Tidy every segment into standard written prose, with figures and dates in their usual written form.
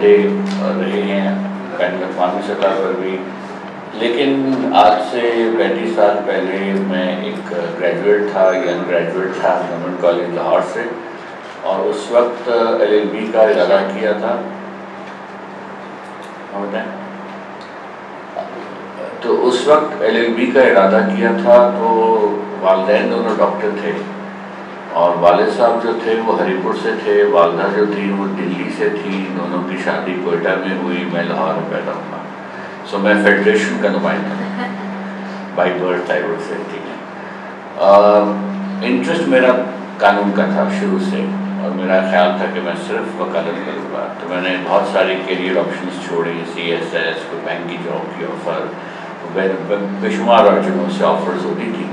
رہے ہیں بین الاقوامی سطح پر بھی، لیکن آج سے 35 سال پہلے میں ایک گریجویٹ تھا، ینگ گریجویٹ تھا گورنمنٹ کالج لاہور سے، اور اس وقت LLB کا ارادہ کیا تھا۔ تو اس وقت LLB کا ارادہ کیا تھا، تو والدین دونوں ڈاکٹر تھے، اور والد صاحب جو تھے وہ ہری پور سے تھے، والدہ جو تھی وہ دلی سے تھی، دونوں کی شادی کوئٹہ میں ہوئی، میں لاہور میں پیدا ہوا۔ سو میں فیڈریشن کا نمائندہ ہوں، by birth I would say, ٹھیک ہے۔ انٹرسٹ میرا قانون کا تھا شروع سے، اور میرا خیال تھا کہ میں صرف وکالت کروں گا، تو میں نے بہت ساری کیریئر آپشنز چھوڑی، CSS، کوئی بینک کی جاب کی آفر، بے شمار جگہوں سے آفرز ہوتی تھی،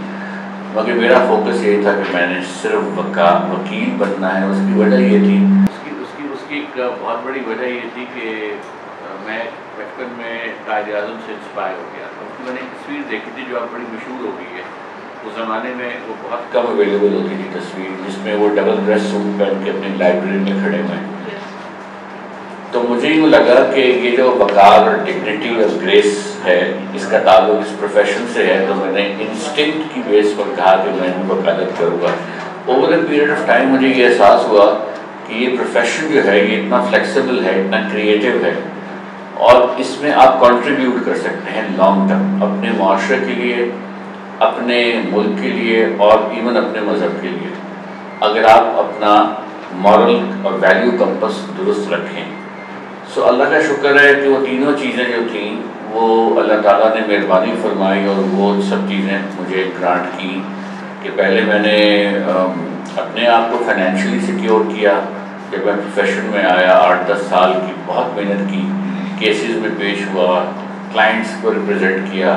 مگر میرا فوکس یہ تھا کہ میں نے صرف وکیل بننا ہے۔ اس کی وجہ یہ تھی، اس کی ایک بہت بڑی وجہ یہ تھی کہ میں بچپن میں قائد اعظم سے انسپائر ہو گیا تھا۔ میں نے ایک تصویر دیکھی تھی جو اب بڑی مشہور ہو گئی ہے، اس زمانے میں وہ بہت کم اویلیبل ہوتی تھی تصویر، جس میں وہ ڈبل ڈریس سوٹ پہن کے اپنی لائبریری میں کھڑے ہوئے ہیں۔ تو مجھے یوں لگا کہ یہ جو وقار اور ڈگنیٹی اور گریس ہے، اس کا تعلق اس پروفیشن سے ہے، تو میں نے انسٹنکٹ کی بیس پر کہا کہ میں وکالت کروں گا۔ Over a period of time مجھے یہ احساس ہوا کہ یہ پروفیشن جو ہے یہ اتنا فلیکسیبل ہے، اتنا کریٹیو ہے، اور اس میں آپ کنٹریبیوٹ کر سکتے ہیں لانگ ٹرم، اپنے معاشرے کے لیے، اپنے ملک کے لیے، اور ایون اپنے مذہب کے لیے، اگر آپ اپنا مورل اور ویلیو کمپس درست رکھیں۔ سو اللہ کا شکر ہے کہ وہ تینوں چیزیں جو تھیں وہ اللہ تعالیٰ نے مہربانی فرمائی، اور وہ سب چیزیں مجھے گرانٹ کی کہ پہلے میں نے اپنے آپ کو فائنینشلی سیکیور کیا۔ جب میں پروفیشن میں آیا 8-10 سال کی بہت محنت کی، کیسز میں پیش ہوا، کلائنٹس کو ریپرزینٹ کیا،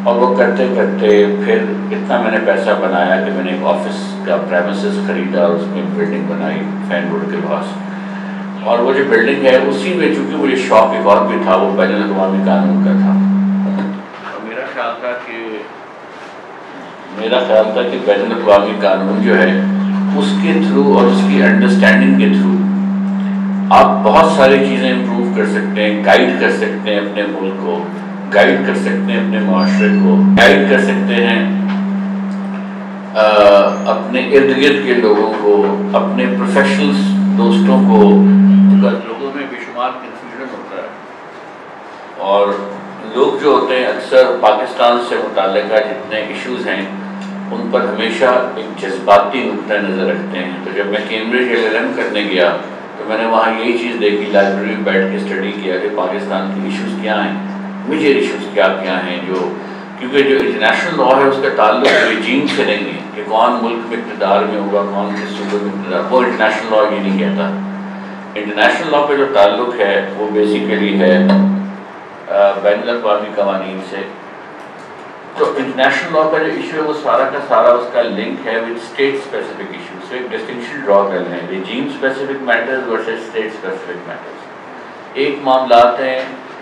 اور وہ کرتے کرتے پھر اتنا میں نے پیسہ بنایا کہ میں نے ایک آفس کا پریمیسز خریدا، اور اس میں بلڈنگ بنائی فین روڈ کے پاس، اور وہ جو بلڈنگ ہے اسی میں، چونکہ مجھے شوق ایک اور بھی تھا، وہ بین الاقوامی قانون کا تھا، اور میرا خیال تھا کہ بین الاقوامی قانون جو ہے اس کے تھرو اور اس کی انڈرسٹینڈنگ کے تھرو آپ بہت ساری چیزیں امپروو کر سکتے ہیں، گائیڈ کر سکتے ہیں اپنے ملک کو، گائیڈ کر سکتے ہیں اپنے معاشرے کو، گائیڈ کر سکتے ہیں اپنے ارد گرد کے لوگوں کو، اپنے پروفیشنلز دوستوں کو۔ لوگوں میں بے شمار کنفیوژن ہوتا ہے، اور لوگ جو ہوتے ہیں اکثر پاکستان سے متعلقہ جتنے ایشوز ہیں ان پر ہمیشہ ایک جذباتی نقطہ نظر رکھتے ہیں۔ تو جب میں کیمبرج LLM کرنے گیا تو میں نے وہاں یہی چیز دیکھی، لائبریری میں بیٹھ کے اسٹڈی کیا کہ پاکستان کی ایشوز کیا ہیں، میجر ایشوز کیا ہیں، کیونکہ جو انٹرنیشنل لا ہے اس کا تعلق ریجیم سے نہیں ہے کہ کون ملک میں اقتدار میں ہوگا، کون کس صوبے میں اقتدار، وہ انٹرنیشنل لا یہ نہیں کہتا۔ انٹرنیشنل لا پہ جو تعلق ہے وہ بیسیکلی ہے بین الاقوامی قوانین سے۔ تو انٹرنیشنل لا کا جو ایشو ہے وہ سارا کا سارا اس کا لنک ہے ود اسٹیٹ اسپیسیفک ایشوز۔ ایک ڈسٹنکشن ڈرا کر لیں، regime specific matters versus state specific matters. ایک معاملات ہیں،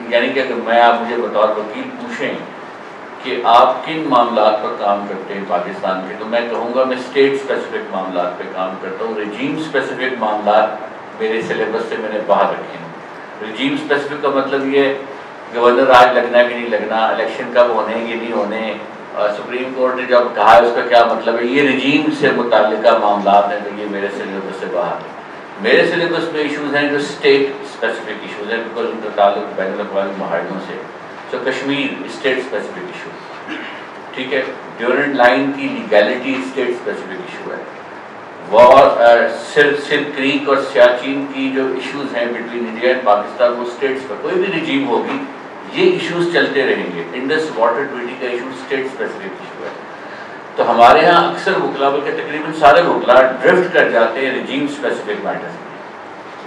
یعنی کہ اگر میں آپ مجھے بطور وکیل پوچھیں کہ آپ کن معاملات پر کام کرتے ہیں پاکستان کے، تو میں کہوں گا میں اسٹیٹ اسپیسیفک معاملات پہ کام کرتا ہوں۔ ریجیم اسپیسیفک معاملات میرے سلیبس سے میں نے باہر رکھے ہیں۔ ریجیم اسپیسیفک کا مطلب یہ گورنر آج لگنا ہے کہ نہیں لگنا، الیکشن کب ہونے کہ نہیں ہونے، سپریم کورٹ نے جب کہا ہے اس کا کیا مطلب ہے، یہ ریجیم سے متعلقہ معاملات ہیں، تو یہ میرے سلیبس سے باہر ہے۔ میرے سلیبس میں ایشوز ہیں جو اسٹیٹ اسپیسیفک ایشوز ہیں، بیکاز ان کا تعلق بین الاقوامی معاہدوں سے۔ سو کشمیر اسٹیٹ اسپیسیفک ایشو، ٹھیک ہے، ڈیورنٹ لائن کی لیگیلٹی اسٹیٹ اسپیسیفک ایشو ہے۔ سندھ کریک اور سیاچین کی جو ایشوز ہیں بٹوین انڈیا اینڈ پاکستان، وہ اسٹیٹس پر، کوئی بھی رجیم ہوگی یہ ایشوز چلتے رہیں گے۔ انڈس واٹر ٹریٹی کا ایشو اسٹیٹ اسپیسیفک ایشو ہے۔ تو ہمارے ہاں اکثر وکلا بلکہ تقریباً سارے وکلا ڈرفٹ کر جاتے ہیں ریجیم اسپیسیفک میٹرز میں،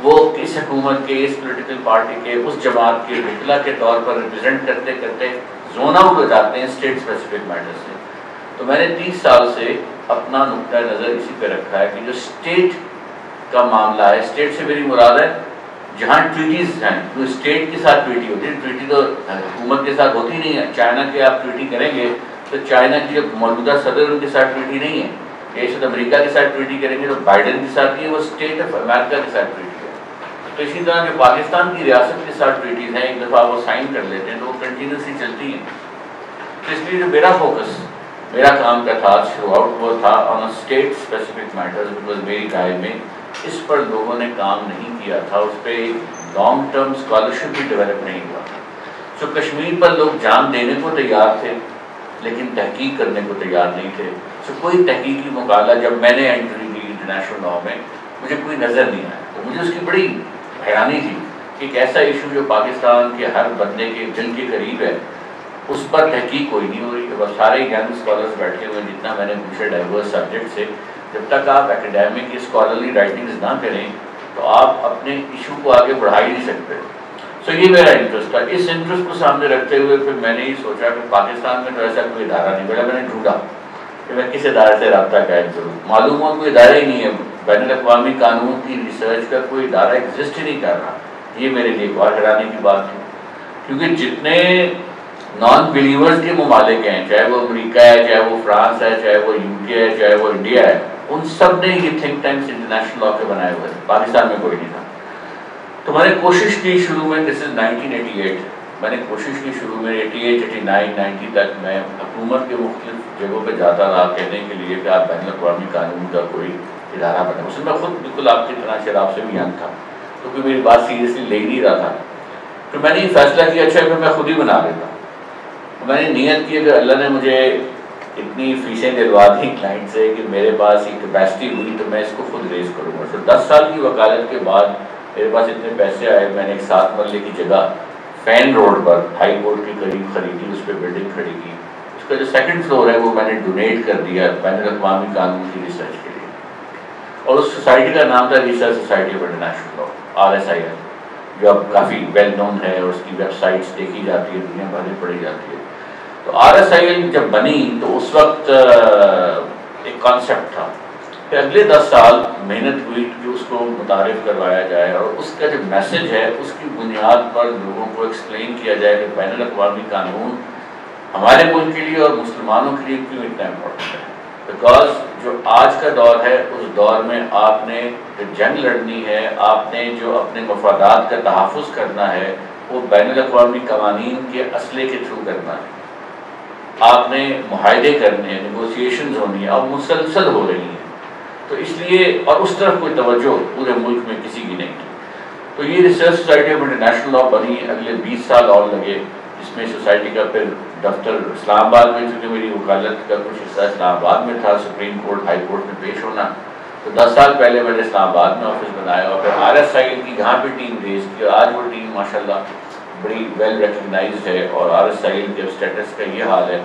وہ اس حکومت کے، اس پولیٹیکل پارٹی کے، اس جماعت کے وکلا کے طور پر ریپرزینٹ کرتے کرتے زون آؤٹ ہو جاتے ہیں اسٹیٹ اسپیسیفک میٹرز سے۔ تو میں نے 30 سال سے اپنا نقطہ نظر اسی پہ رکھا ہے کہ جو اسٹیٹ کا معاملہ ہے، اسٹیٹ سے میری مراد ہے جہاں ٹریٹیز ہیں، جو اسٹیٹ کے ساتھ ٹریٹی ہوتی ہے، ٹریٹی تو حکومت کے ساتھ ہوتی نہیں ہے۔ چائنا کے آپ ٹریٹی کریں گے تو چائنا کی جو موجودہ صدر ان کے ساتھ ٹریٹی نہیں ہے، امریکہ کے ساتھ ٹریٹی کریں گے تو بائیڈن کے ساتھ نہیں ہے، وہ اسٹیٹ آف امریکہ کے ساتھ ٹریٹی ہے۔ تو اسی طرح جو پاکستان کی ریاست کے ساتھ ٹریٹیز ہیں ایک دفعہ وہ سائن کر لیتے ہیں تو وہ کنٹینیوسلی چلتی ہیں. تو اس لیے جو میرا فوکس میرا کام کا تھا تھرو آؤٹ وہ تھا on state specific matters, because میری رائے میں اس پر لوگوں نے کام نہیں کیا تھا، اس پہ ایک لانگ ٹرم اسکالرشپ بھی ڈیولپ نہیں ہوا تھا. سو کشمیر پر لوگ جان دینے کو تیار تھے لیکن تحقیق کرنے کو تیار نہیں تھے. سو کوئی تحقیقی مقالہ جب میں نے انٹری دی انٹرنیشنل لاء میں مجھے کوئی نظر نہیں آیا. تو مجھے اس کی بڑی حیرانی تھی کہ ایک ایسا ایشو جو پاکستان کے ہر بندے کے دل کے قریب ہے اس پر تحقیق کوئی نہیں ہو رہی. بس سارے ینگ اسکالرس بیٹھے ہوئے جتنا میں نے پوچھے ڈائیورس سبجیکٹ سے، جب تک آپ اکیڈیمک اسکالرلی رائٹنگز نہ کریں تو آپ اپنے ایشو کو آگے بڑھا ہی نہیں سکتے. سو یہ میرا انٹرسٹ تھا. اس انٹرسٹ کو سامنے رکھتے ہوئے پھر میں نے یہ سوچا کہ پاکستان میں تو ایسا کوئی ادارہ نہیں بڑا. میں نے ڈھونڈا کہ میں کس ادارے سے رابطہ قائم کروں. معلوم ہوا کوئی ادارہ ہی نہیں ہے، بین الاقوامی قانون کی ریسرچ کا کوئی ادارہ ایگزسٹ ہی نہیں کر رہا. یہ میرے لیے ایک اور حیرانی کی بات تھی، کیونکہ جتنے نان بلیورز کے ممالک ہیں، چاہے وہ امریکہ ہے، چاہے وہ فرانس ہے، چاہے وہ یو کے ہے، چاہے وہ انڈیا ہے، ان سب نے یہ تھنک ٹینکس انٹرنیشنل لاء کے بنائے ہوئے ہیں. پاکستان میں کوئی نہیں تھا. تو میں نے کوشش کی شروع میں، دس از 1988، میں نے کوشش کی شروع میں 88 89 90 تک میں حکومت کے مختلف جگہوں پہ جاتا رہا کہنے کے لیے کہ آپ بین الاقوامی قانون کا کوئی ادارہ بنائیں. اس میں خود بالکل آپ کی طرح شراب سے بھی ینگ تھا تو کوئی میری بات سیریسلی لے نہیں رہا تھا. پھر میں نے یہ فیصلہ کیا اچھا پھر میں خود ہی بنا لیتا. میں نے نیت کی کہ اللہ نے مجھے اتنی فیسیں دلوا دی کلائنٹ سے کہ میرے پاس یہ کیپیسٹی ہوئی تو میں اس کو خود ریز کروں گا. تو 10 سال کی وکالت کے بعد میرے پاس اتنے پیسے آئے، میں نے ایک 7 مرلے کی جگہ فین روڈ پر ہائی کورٹ کے قریب خریدی، اس پہ بلڈنگ کھڑی کی. اس کا جو سیکنڈ فلور ہے وہ میں نے ڈونیٹ کر دیا بین الاقوامی قانون کی ریسرچ کے لیے. اور اس سوسائٹی کا نام تھا research society of international law, RSIL، جو اب کافی ویل نون ہے اور اس کی ویب سائٹس دیکھی جاتی ہے، دنیا بھر میں پڑھی جاتی ہے. تو RSIL جب بنی تو اس وقت ایک کانسیپٹ تھا کہ اگلے 10 سال محنت ہوئی کہ اس کو متعارف کروایا جائے اور اس کا جو میسج ہے اس کی بنیاد پر لوگوں کو ایکسپلین کیا جائے کہ بین الاقوامی قانون ہمارے ملک کے لیے اور مسلمانوں کے لیے کیوں اتنا امپورٹنٹ ہے. بیکاز جو آج کا دور ہے اس دور میں آپ نے جو جنگ لڑنی ہے، آپ نے جو اپنے مفادات کا تحفظ کرنا ہے وہ بین الاقوامی قوانین کے اسلحے کے تھرو کرنا ہے. آپ نے معاہدے کرنے ہیں، نیگوسیشنز ہونی ہیں، اب مسلسل ہو رہی ہیں. تو اس لیے اور اس طرف کوئی توجہ پورے ملک میں کسی کی نہیں تھی. تو یہ research society of international law بنی. اگلے 20 سال اور لگے جس میں سوسائٹی کا پھر دفتر اسلام آباد میں، چونکہ میری وکالت کا کچھ حصہ اسلام آباد میں تھا، سپریم کورٹ ہائی کورٹ میں پیش ہونا، تو 10 سال پہلے میں نے اسلام آباد میں آفس بنایا اور پھر RSIL کی یہاں پہ ٹیم ریز کی. اور آج وہ ٹیم ماشاءاللہ بڑی ویل ریکگنائزڈ ہے. اور RSIL کے اسٹیٹس کا یہ حال ہے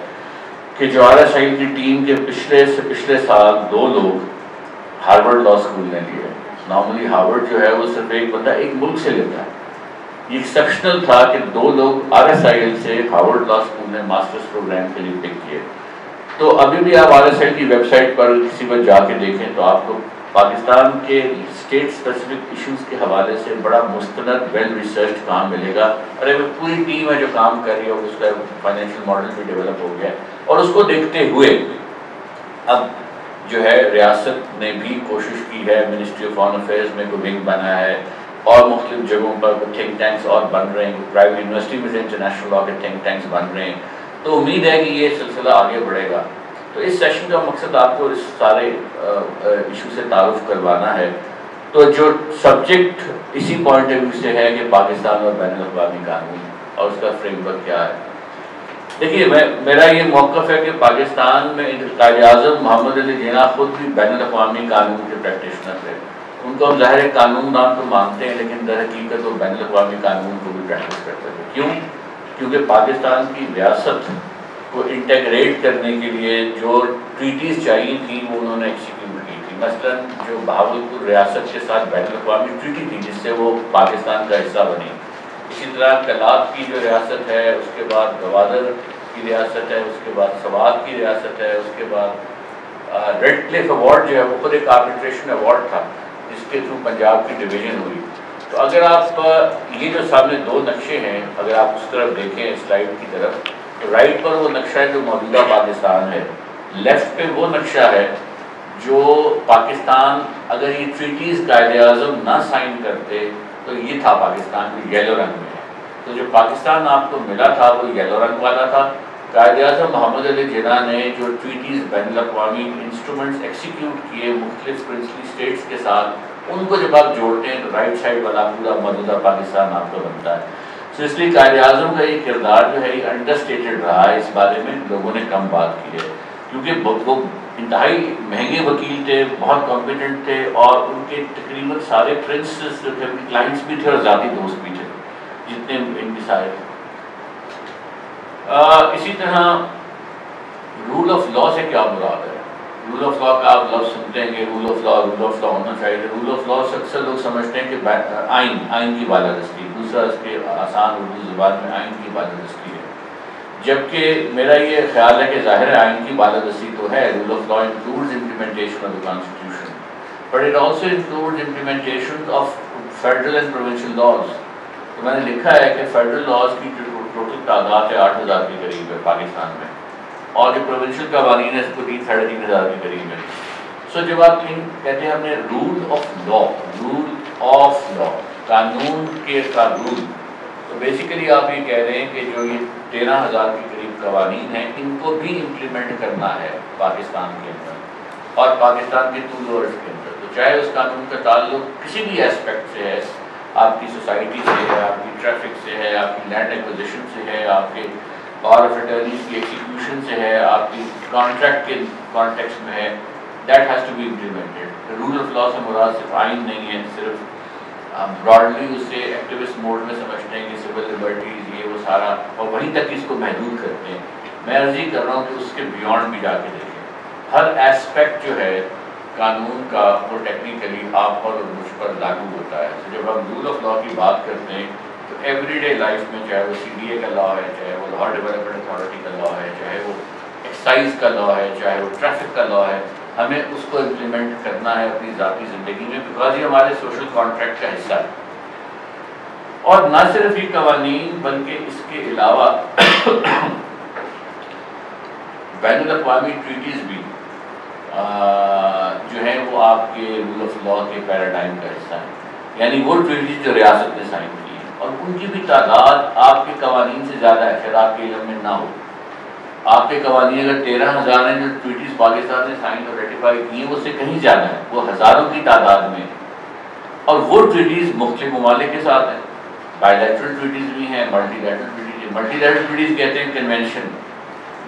کہ جو RSIL کی ٹیم کے پچھلے سال 2 لوگ ہارورڈ لاء اسکول نے لیے. نارملی ہارورڈ جو ہے وہ صرف ایک بندہ ایک ملک سے لیتا ہے. یہ ایکسیپشنل تھا کہ 2 لوگ RSIL سے ہارورڈ لاء اسکول نے ماسٹرز پروگرام کے لیے پک کیے. تو ابھی بھی آپ RSIL کی ویب سائٹ پر کسی پر جا کے دیکھیں تو آپ کو پاکستان کے اسٹیٹ اسپیسیفک ایشوز کے حوالے سے بڑا مستند ویل ریسرچ کام ملے گا. اور ایک پوری ٹیم ہے جو کام کر رہی ہے، اس کا فائنینشیل ماڈل بھی ڈیولپ ہو گیا ہے. اور اس کو دیکھتے ہوئے اب جو ہے ریاست نے بھی کوشش کی ہے، منسٹری آف فارن افیئرز میں کوئی ونگ بنا ہے اور مختلف جگہوں پر تھنک ٹینکس اور بن رہے ہیں، پرائیویٹ یونیورسٹی میں سے انٹرنیشنل لاء کے تھنک ٹینکس بن رہے ہیں. تو امید ہے کہ یہ سلسلہ آگے بڑھے گا. تو اس سیشن کا مقصد آپ کو اس سارے ایشو سے تعارف کروانا ہے. تو جو سبجیکٹ اسی پوائنٹ آف ویو سے ہے کہ پاکستان اور بین الاقوامی قانون اور اس کا فریم ورک کیا ہے. دیکھیے میرا یہ موقف ہے کہ پاکستان میں قائد اعظم محمد علی جناح خود بھی بین الاقوامی قانون کے پریکٹیشنر تھے. ان کو ہم ظاہر قانون دان تو مانتے ہیں لیکن در حقیقت وہ بین الاقوامی قانون کو بھی پریکٹس کرتے تھے. کیوں؟ کیونکہ پاکستان کی ریاست کو انٹیگریٹ کرنے کے لیے جو ٹریٹیز چاہیے تھیں وہ انہوں نے ایکسیکیوٹ کی تھی. مثلاً جو بہاولپور ریاست کے ساتھ بین الاقوامی ٹریٹی تھی جس سے وہ پاکستان کا حصہ بنی. اسی طرح کلات کی جو ریاست ہے، اس کے بعد گوادر کی ریاست ہے، اس کے بعد سوات کی ریاست ہے، اس کے بعد ریڈ کلف ایوارڈ جو ہے وہ خود ایک آربیٹریشن ایوارڈ تھا جس کے تھرو پنجاب کی ڈویژن ہوئی. تو اگر آپ یہ جو سامنے 2 نقشے ہیں اگر آپ اس طرف دیکھیں سلائیڈ کی طرف، تو رائٹ پر وہ نقشہ ہے جو موجودہ پاکستان ہے، لیفٹ پہ وہ نقشہ ہے جو پاکستان اگر یہ ٹریٹیز قائد اعظم نہ سائن کرتے تو یہ تھا پاکستان میں یلو رنگ میں ہے. تو جو پاکستان آپ کو ملا تھا وہ یلو رنگ والا تھا. قائد اعظم محمد علی جناح نے جو ٹویٹیز بین الاقوامی انسٹرومنٹس ایکسیکیوٹ کیے مختلف پرنسلی اسٹیٹس کے ساتھ, ان کو جب آپ جوڑتے ہیں تو رائٹ سائڈ والا پورا موجودہ پاکستان آپ کو بنتا ہے. تو اس لیے قائد اعظم کا یہ کردار جو ہے یہ انڈر اسٹیٹڈ رہا ہے, اس بارے میں لوگوں نے کم بات کی ہے, کیونکہ وہ انتہائی مہنگے وکیل تھے, بہت کمپیٹنٹ تھے, اور ان کے تقریباً سارے پرنسز جو تھے کلائنٹس بھی تھے اور ذاتی دوست بھی تھے جتنے ان کے سارے. اسی طرح رول آف لا سے کیا مراد ہے؟ رول آف لا کا آپ لفظ سنتے ہیں کہ رول آف لا ہونا چاہیے. رول آف لا سے اکثر لوگ سمجھتے ہیں کہ آئین کی بالادستی, دوسرا اس کے آسان اردو زبان میں آئین کی بالادستی ہے, جبکہ میرا یہ خیال ہے کہ ظاہر ہے آئین کی بالادستی تو ہے. Rule of law includes implementation of the constitution, but it also includes implementation of federal and provincial laws. تو میں نے لکھا ہے کہ فیڈرل لاز کی جو ٹوٹل تعداد ہے 8,000 کے قریب ہے پاکستان میں, اور جو پروونشل قوانین ہے اس کو 3,500 کے قریب ہے. سو جب آپ کہتے ہیں ہم نے رول آف لا قانون کے کا رول, تو بیسیکلی آپ یہ کہہ رہے ہیں کہ جو یہ 13,000 کے قریب قوانین ہیں ان کو بھی امپلیمنٹ کرنا ہے پاکستان کے اندر اور پاکستان کے طول و عرض کے اندر. تو چاہے اس قانون کا تعلق کسی بھی اسپیکٹ سے ہے, آپ کی سوسائٹی سے ہے, آپ کی ٹریفک سے ہے, آپ کی لینڈ ایکوزیشن سے ہے, آپ کے پاور آف اٹرنیز کی ایکسیکیوشن سے ہے, آپ کی کانٹریکٹ کے کانٹیکسٹ میں ہے, that has to be implemented. Rule of law سے مراد صرف آئین نہیں ہے, صرف براڈلی اس سے ایکٹیوسٹ موڈ میں سمجھتے ہیں کہ سول لبرٹیز یہ وہ سارا, اور وہیں تک اس کو محدود کرتے ہیں. میں عرض یہ کر رہا ہوں کہ اس کے بیونڈ بھی جا کے دیکھیں. ہر ایسپیکٹ جو ہے قانون کا وہ ٹیکنیکلی آپ پر اور مجھ پر لاگو ہوتا ہے. تو جب ہم رول آف لا کی بات کرتے ہیں تو ایوری ڈے لائف میں, چاہے وہ CDA کا لا ہے, چاہے وہ لا ڈیولپمنٹ اتھارٹی کا لا ہے, چاہے وہ ایکسائز کا لا ہے, چاہے وہ ٹریفک کا لا ہے, ہمیں اس کو امپلیمنٹ کرنا ہے اپنی ذاتی زندگی میں, بیکاز یہ ہمارے سوشل کانٹریکٹ کا حصہ ہے. اور نہ صرف یہ قوانین بلکہ اس کے علاوہ بین الاقوامی ٹریٹیز بھی جو ہیں وہ آپ کے رول آف لا کے پیراڈائم کا حصہ ہیں. یعنی وہ ٹریٹیز جو ریاست نے سائن کی ہیں, اور ان کی بھی تعداد آپ کے قوانین سے زیادہ ہے, شاید آپ کے علم میں نہ ہو. آپ کے قوانین اگر 13,000 ہیں جو ٹریٹیز پاکستان نے سائن اور ریٹیفائی کی ہیں, وہ اس سے کہیں زیادہ ہیں, وہ ہزاروں کی تعداد میں. اور وہ ٹریٹیز مختلف ممالک کے ساتھ ہیں, بائی لیٹرل ٹریٹیز بھی ہیں, multi lateral treaties. Multi lateral treaties کہتے ہیں کنونشن,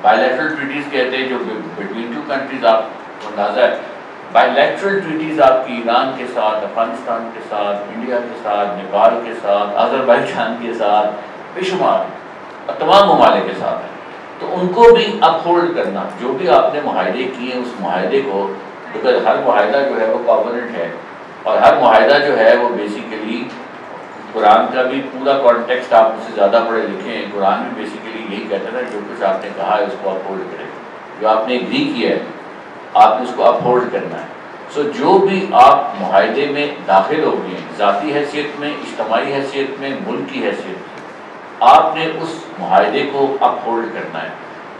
بائی لیٹرل ٹریٹیز کہتے ہیں جو بٹوین ٹو کنٹریز آپ کو اندازہ ہے. بائی لیٹرل ٹریٹیز آپ کی ایران کے ساتھ, افغانستان کے ساتھ, انڈیا کے ساتھ, نیپال کے ساتھ, آذربائیجان کے ساتھ, بے شمار اور تمام ممالک کے ساتھ ہیں. تو ان کو بھی اپ ہولڈ کرنا, جو بھی آپ نے معاہدے کیے ہیں اس معاہدے کو, کیونکہ ہر معاہدہ جو ہے وہ کاوننٹ ہے, اور ہر معاہدہ جو ہے وہ بیسیکلی قرآن کا بھی پورا کانٹیکسٹ آپ اس سے زیادہ پڑھے لکھے ہیں, قرآن بھی بیسیکلی یہی کہتا ہے جو کچھ آپ نے کہا ہے اس کو اپ ہولڈ کرے, جو آپ نے ایگری کیا ہے آپ نے اس کو اپ ہولڈ کرنا ہے. سو جو بھی آپ معاہدے میں داخل ہو گئے ہیں, ذاتی حیثیت میں, اجتماعی حیثیت میں, ملک کی حیثیت میں, آپ نے اس معاہدے کو اپ ہولڈ کرنا ہے.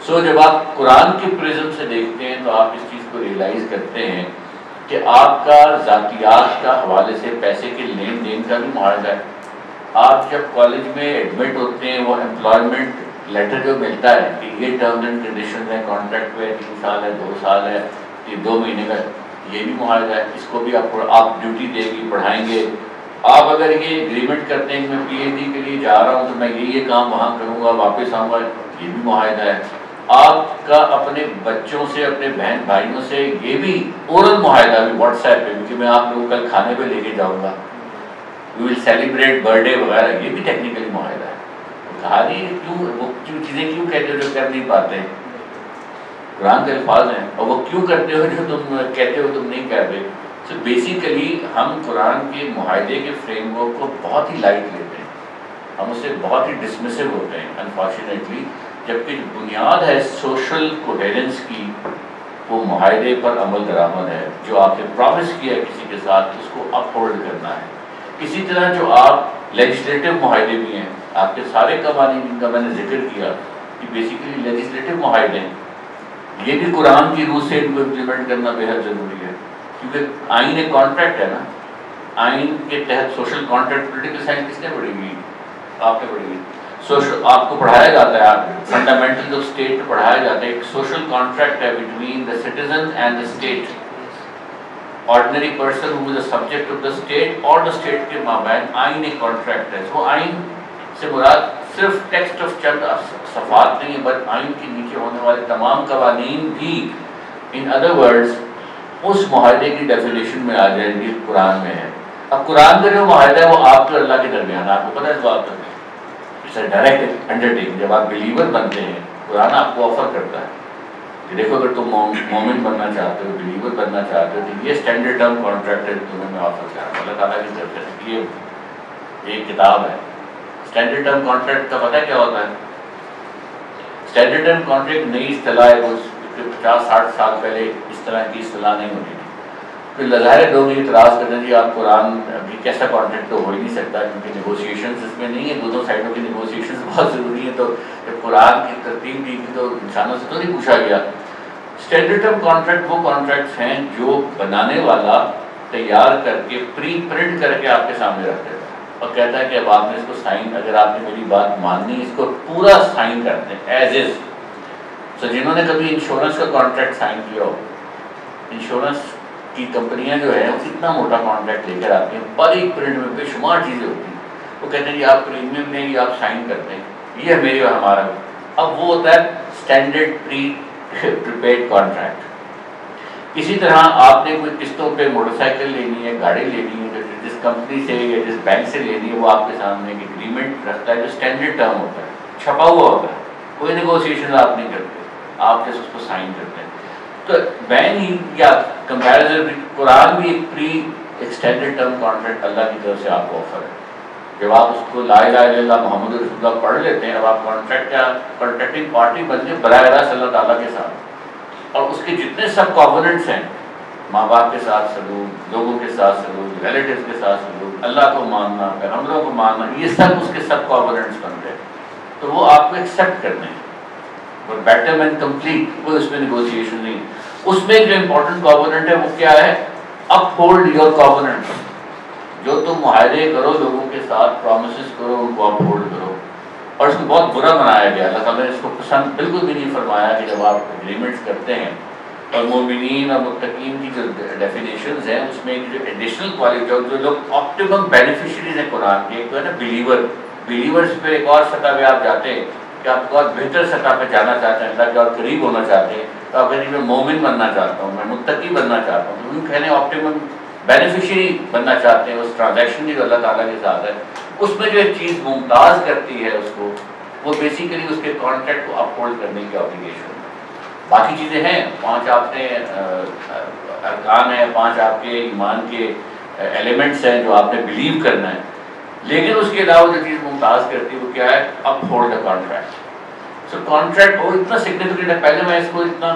سو جب آپ قرآن کے پرزم سے دیکھتے ہیں تو آپ اس چیز کو ریئلائز کرتے ہیں کہ آپ کا ذاتیات کا حوالے سے پیسے کے لین دین کا بھی معاہدہ ہے. آپ جب کالج میں ایڈمٹ ہوتے ہیں, وہ امپلائمنٹ لیٹر جو ملتا ہے کہ یہ ٹرمز اینڈ کنڈیشنز ہیں, کانٹریکٹ ہے 3 سال ہے, 2 سال ہے, یہ 2 مہینے کا, یہ بھی معاہدہ ہے. اس کو بھی آپ ڈیوٹی دے گی, پڑھائیں گے. آپ اگر یہ ایگریمنٹ کرتے ہیں کہ میں PhD کے لیے جا رہا ہوں تو میں یہ کام وہاں کروں گا, واپس آؤں گا, یہ بھی معاہدہ ہے. آپ کا اپنے بچوں سے, اپنے بہن بھائیوں سے یہ بھی اورل معاہدہ بھی واٹس ایپ پہ, کہ میں آپ لوگوں کل کھانے پہ لے کے جاؤں گا, وی ول سیلیبریٹ برتھ ڈے وغیرہ, یہ بھی ٹیکنیکلی معاہدہ ہے. کہا نہیں کیوں وہ چیزیں کیوں کہتے ہو جو کر نہیں پاتے, قرآن کے الفاظ ہیں, اور وہ کیوں کرتے ہو جو تم کہتے ہو تم نہیں کر رہے. سو بیسیکلی ہم قرآن کے معاہدے کے فریم ورک کو بہت ہی لائٹ لیتے ہیں, ہم اس سے بہت ہی ڈسمسو ہوتے ہیں انفارچونیٹلی, جبکہ بنیاد ہے سوشل کوہیرنس کی وہ معاہدے پر عمل درآمد ہے. جو آپ نے پرومس کیا ہے کسی کے ساتھ اس کو اپ ہولڈ کرنا ہے. اسی طرح جو آپ لیجسلیٹو معاہدے بھی ہیں, آپ کے سارے قوانین جن کا میں نے ذکر کیا کہ بیسیکلی لیجسلیٹو معاہدے ہیں, یہ بھی قرآن کی روح سے ان کو امپلیمنٹ کرنا بے حد ضروری ہے, کیونکہ آئین ایک کانٹریکٹ ہے نا. آئین کے تحت سوشل کانٹریکٹ پولیٹیکل سائنس کس نے پڑھی ہوئی؟ آپ نے پڑھی ہوئی. سوشل آپ کو پڑھایا جاتا ہے, فنڈامنٹلز آف اسٹیٹ پڑھایا جاتا ہے. ایک سوشل کانٹریکٹ ہے between the citizen and the state, ordinary person who is a subject of the state اور دا اسٹیٹ کے مابین آئین ایک کانٹریکٹ ہے. وہ آئین سے مراد صرف ٹیکسٹ آف چند صفحات نہیں ہے, بٹ آئین کے نیچے ہونے والے تمام قوانین بھی ان ادر ورڈز اس معاہدے کی ڈیفینیشن میں آ جائیں گی قرآن میں ہے. اب قرآن کا جو معاہدہ ہے وہ آپ اور اللہ کے درمیان, آپ کو پتہ ہے اس بات کا, اٹس اے ڈائریکٹ انڈرٹیکنگ. جب آپ بلیور بنتے ہیں قرآن آپ کو آفر کرتا ہے کہ دیکھو اگر تم مومن بننا چاہتے ہو, بلیور بننا چاہتے ہو, تو یہ اسٹینڈرڈ ٹرم کانٹریکٹ ہے تمہیں میں آفر کر رہا ہوں اللہ تعالیٰ کی طرف سے. یہ ایک کتاب ہے. اسٹینڈرڈ ٹرم کانٹریکٹ کا پتہ کیا ہوتا ہے؟ اسٹینڈرڈ ٹرم کانٹریکٹ نئی اصطلاح ہے, 50-60 سال پہلے اس طرح کی اصطلاح نہیں ہوتی تھی. پھر ظاہر لوگ اعتراض کرتے ہیں جی آپ قرآن ابھی کیسا کانٹریکٹ تو ہو ہی نہیں سکتا کیونکہ نیگوسیشنز اس میں نہیں ہے, دونوں سائڈوں کی نیگوسیشنز بہت ضروری ہیں. تو جب قرآن کی ترتیب دی گئی تو انسانوں سے تو نہیں پوچھا گیا. اسٹینڈرڈ ٹرم کانٹریکٹ وہ کانٹریکٹس ہیں جو بنانے والا تیار کر کے پری پرنٹ کر کے آپ کے سامنے رکھ دیتا ہے اور کہتا ہے کہ اب آپ نے اس کو سائن, اگر آپ نے میری بات ماننی اس کو پورا سائن کرتے ہیں ایز از. تو جنہوں نے کبھی انشورنس کا کانٹریکٹ سائن کیا ہو, انشورنس کی کمپنیاں جو ہیں وہ کتنا موٹا کانٹریکٹ لے کر آتی ہیں, باریک پرنٹ میں بے شمار چیزیں ہوتی ہیں. وہ کہتے ہیں جی آپ پریمیم میں یہ آپ سائن کرتے ہیں, یہ ہے میری اور ہمارا. اب وہ ہوتا ہے اسٹینڈرڈ پریپیڈ کانٹریکٹ. اسی طرح آپ نے کوئی قسطوں پہ موٹر سائیکل لینی ہے, گاڑی لینی ہے, جس کمپنی سے یا جس بینک سے لینی ہے وہ آپ کے سامنے ایک ایگریمنٹ رکھتا ہے جو اسٹینڈرڈ ٹرم ہوتا ہے, چھپا ہوا ہوتا ہے, کوئی نیگوسیشن آپ نہیں کرتے, آپ جس اس کو سائن کرتے ہیں. تو بین ہی یا کمپیریزن قرآن بھی ایک پری ایکسٹینڈڈ ٹرم کانٹریکٹ اللہ کی طرف سے آپ کو آفر ہے. جب آپ اس کو لا الہ الا اللہ محمد رسول اللہ پڑھ لیتے ہیں, اب آپ کانٹریکٹنگ پارٹی بن گئے براہ راست اللہ تعالیٰ کے ساتھ. اور اس کے جتنے سب کووننٹس ہیں, ماں باپ کے ساتھ سلوک, لوگوں کے ساتھ سلوک, ریلیٹیوز کے ساتھ سلوک, اللہ کو ماننا, پیغمبروں کو ماننا, یہ سب اس کے سب کووننٹس بن گئے. تو وہ آپ کو ایکسیپٹ کرنے ہیں اور بیٹر اینڈ کمپلیٹ, کوئی اس میں نیگوسیشن نہیں. اس میں جو امپورٹنٹ کووننٹ ہے وہ کیا ہے؟ اپ ہولڈ یور کووننٹ. جو تم معاہدے کرو لوگوں کے ساتھ, پرومسز کرو, ان کو اپ ہولڈ کرو. اور اس کو بہت برا بنایا گیا, اللہ تعالیٰ نے اس کو پسند بالکل بھی نہیں فرمایا کہ جب آپ اگریمنٹس کرتے ہیں. اور مومنین اور متقین کی جو ڈیفینیشنز ہیں اس میں جو ایڈیشنل کوالٹی جو لوگ آپٹیمم بینیفیشریز ہیں قرآن کے, ایک تو ہے نا بلیور. بلیورس پہ ایک اور سطح پہ آپ جاتے ہیں کہ آپ بہت بہتر سطح پہ جانا چاہتے ہیں, اللہ کے اور قریب ہونا چاہتے ہیں. تو آپ کہتے ہیں میں مومن بننا چاہتا ہوں, میں متقی بننا چاہتا ہوں, تو کہنے آپٹیمم بینیفیشری بننا چاہتے ہیں اس ٹرانزیکشن کی جو اللہ تعالیٰ کے ساتھ ہے. اس میں جو ایک چیز ممتاز کرتی ہے اس کو, وہ بیسیکلی اس کے کانٹریکٹ کو اپ ہولڈ کرنے کی اوبلیگیشن. باقی چیزیں ہیں, 5 آپ نے ارکان ہیں, 5 آپ کے ایمان کے ایلیمنٹس ہیں جو آپ نے بلیو کرنا ہے. لیکن اس کے علاوہ جو چیز ممتاز کرتی ہے وہ کیا ہے؟ Uphold the contract. So contract وہ اتنا سگنیفیکنٹ ہے. پہلے میں اس کو اتنا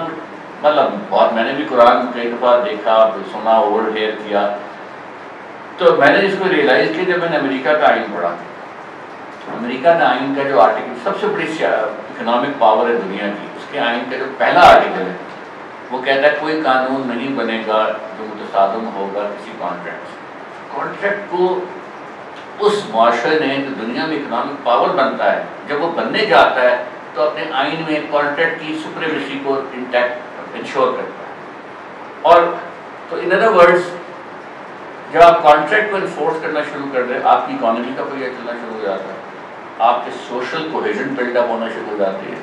مطلب بہت, میں نے بھی قرآن کئی دفعہ دیکھا, سنا, اوور ہیئر کیا, تو میں نے اس کو ریئلائز کیا جب میں نے امریکہ کا آئین پڑھا. امریکہ کا آئین کا جو آرٹیکل, سب سے بڑی اکنامک پاور ہے دنیا کی, اس کے آئین کا جو پہلا آرٹیکل ہے وہ کہتا ہے کوئی قانون نہیں بنے گا جو متصادم ہوگا کسی کانٹریکٹ سے. کانٹریکٹ کو اس معاشرے نے جو دنیا میں اکنامک پاور بنتا ہے, جب وہ بننے جاتا ہے تو اپنے آئین میں کانٹریکٹ کی سپریمیسی کو انٹیکٹ انشور کرتا ہے. اور تو ان ادر ورڈز جب آپ کانٹریکٹ کو انفورس کرنا شروع کر دیں, آپ کی اکانومی کا پہیہ چلنا شروع ہو جاتا ہے, آپ کے سوشل کوہیژن بلڈ اپ ہونا شروع ہو جاتی ہے,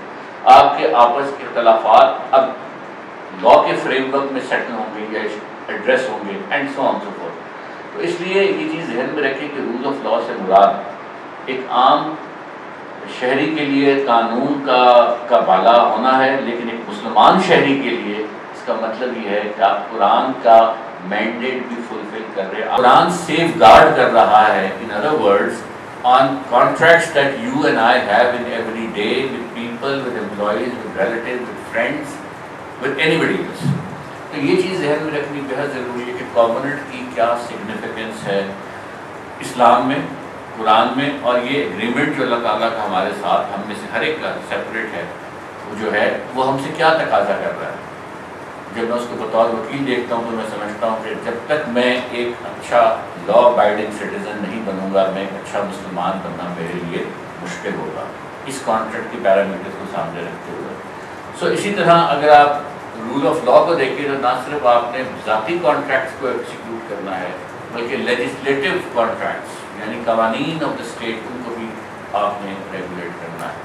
آپ کے آپس کے اختلافات اب لا کے فریم ورک میں سیٹل ہوں گے یا ایڈریس ہوں گے, and so on so fourth. تو اس لیے یہ چیز ذہن میں رکھیں کہ رول آف لا سے مراد ایک عام شہری کے لیے قانون کا بالا ہونا ہے, لیکن ایک مسلمان شہری کے لیے اس کا مطلب یہ ہے کہ آپ قرآن کا مینڈیٹ بھی فلفل کر رہے ہیں, قرآن سیف گارڈ کر رہا ہے. In other words on contracts that you and I have in every day with people, with employees, with relatives, with friends, with anybody else. تو یہ چیز ذہن میں رکھنی بہت ضروری ہے کہ کووننٹ کی کیا سگنیفیکنس ہے اسلام میں, قرآن میں, اور یہ اگریمنٹ جو اللہ تعالیٰ کا ہمارے ساتھ ہم میں سے ہر ایک کا سیپریٹ ہے, وہ جو ہے وہ ہم سے کیا تقاضا کر رہا ہے. جب میں اس کو بطور وکیل دیکھتا ہوں تو میں سمجھتا ہوں کہ جب تک میں ایک اچھا لا ابائڈنگ سٹیزن نہیں بنوں گا، میں ایک اچھا مسلمان بننا میرے لیے مشکل ہوگا، اس کانٹریکٹ کی پیرامیٹر کو سامنے رکھتے ہوئے. سو اسی طرح اگر آپ رول آف لا کو دیکھیے تو نہ صرف آپ نے ذاتی کانٹریکٹس کو ایکسیکیوٹ کرنا ہے بلکہ لیجسلیٹو کانٹریکٹس یعنی قوانین آف دا اسٹیٹ ان کو بھی آپ نے ریگولیٹ کرنا ہے.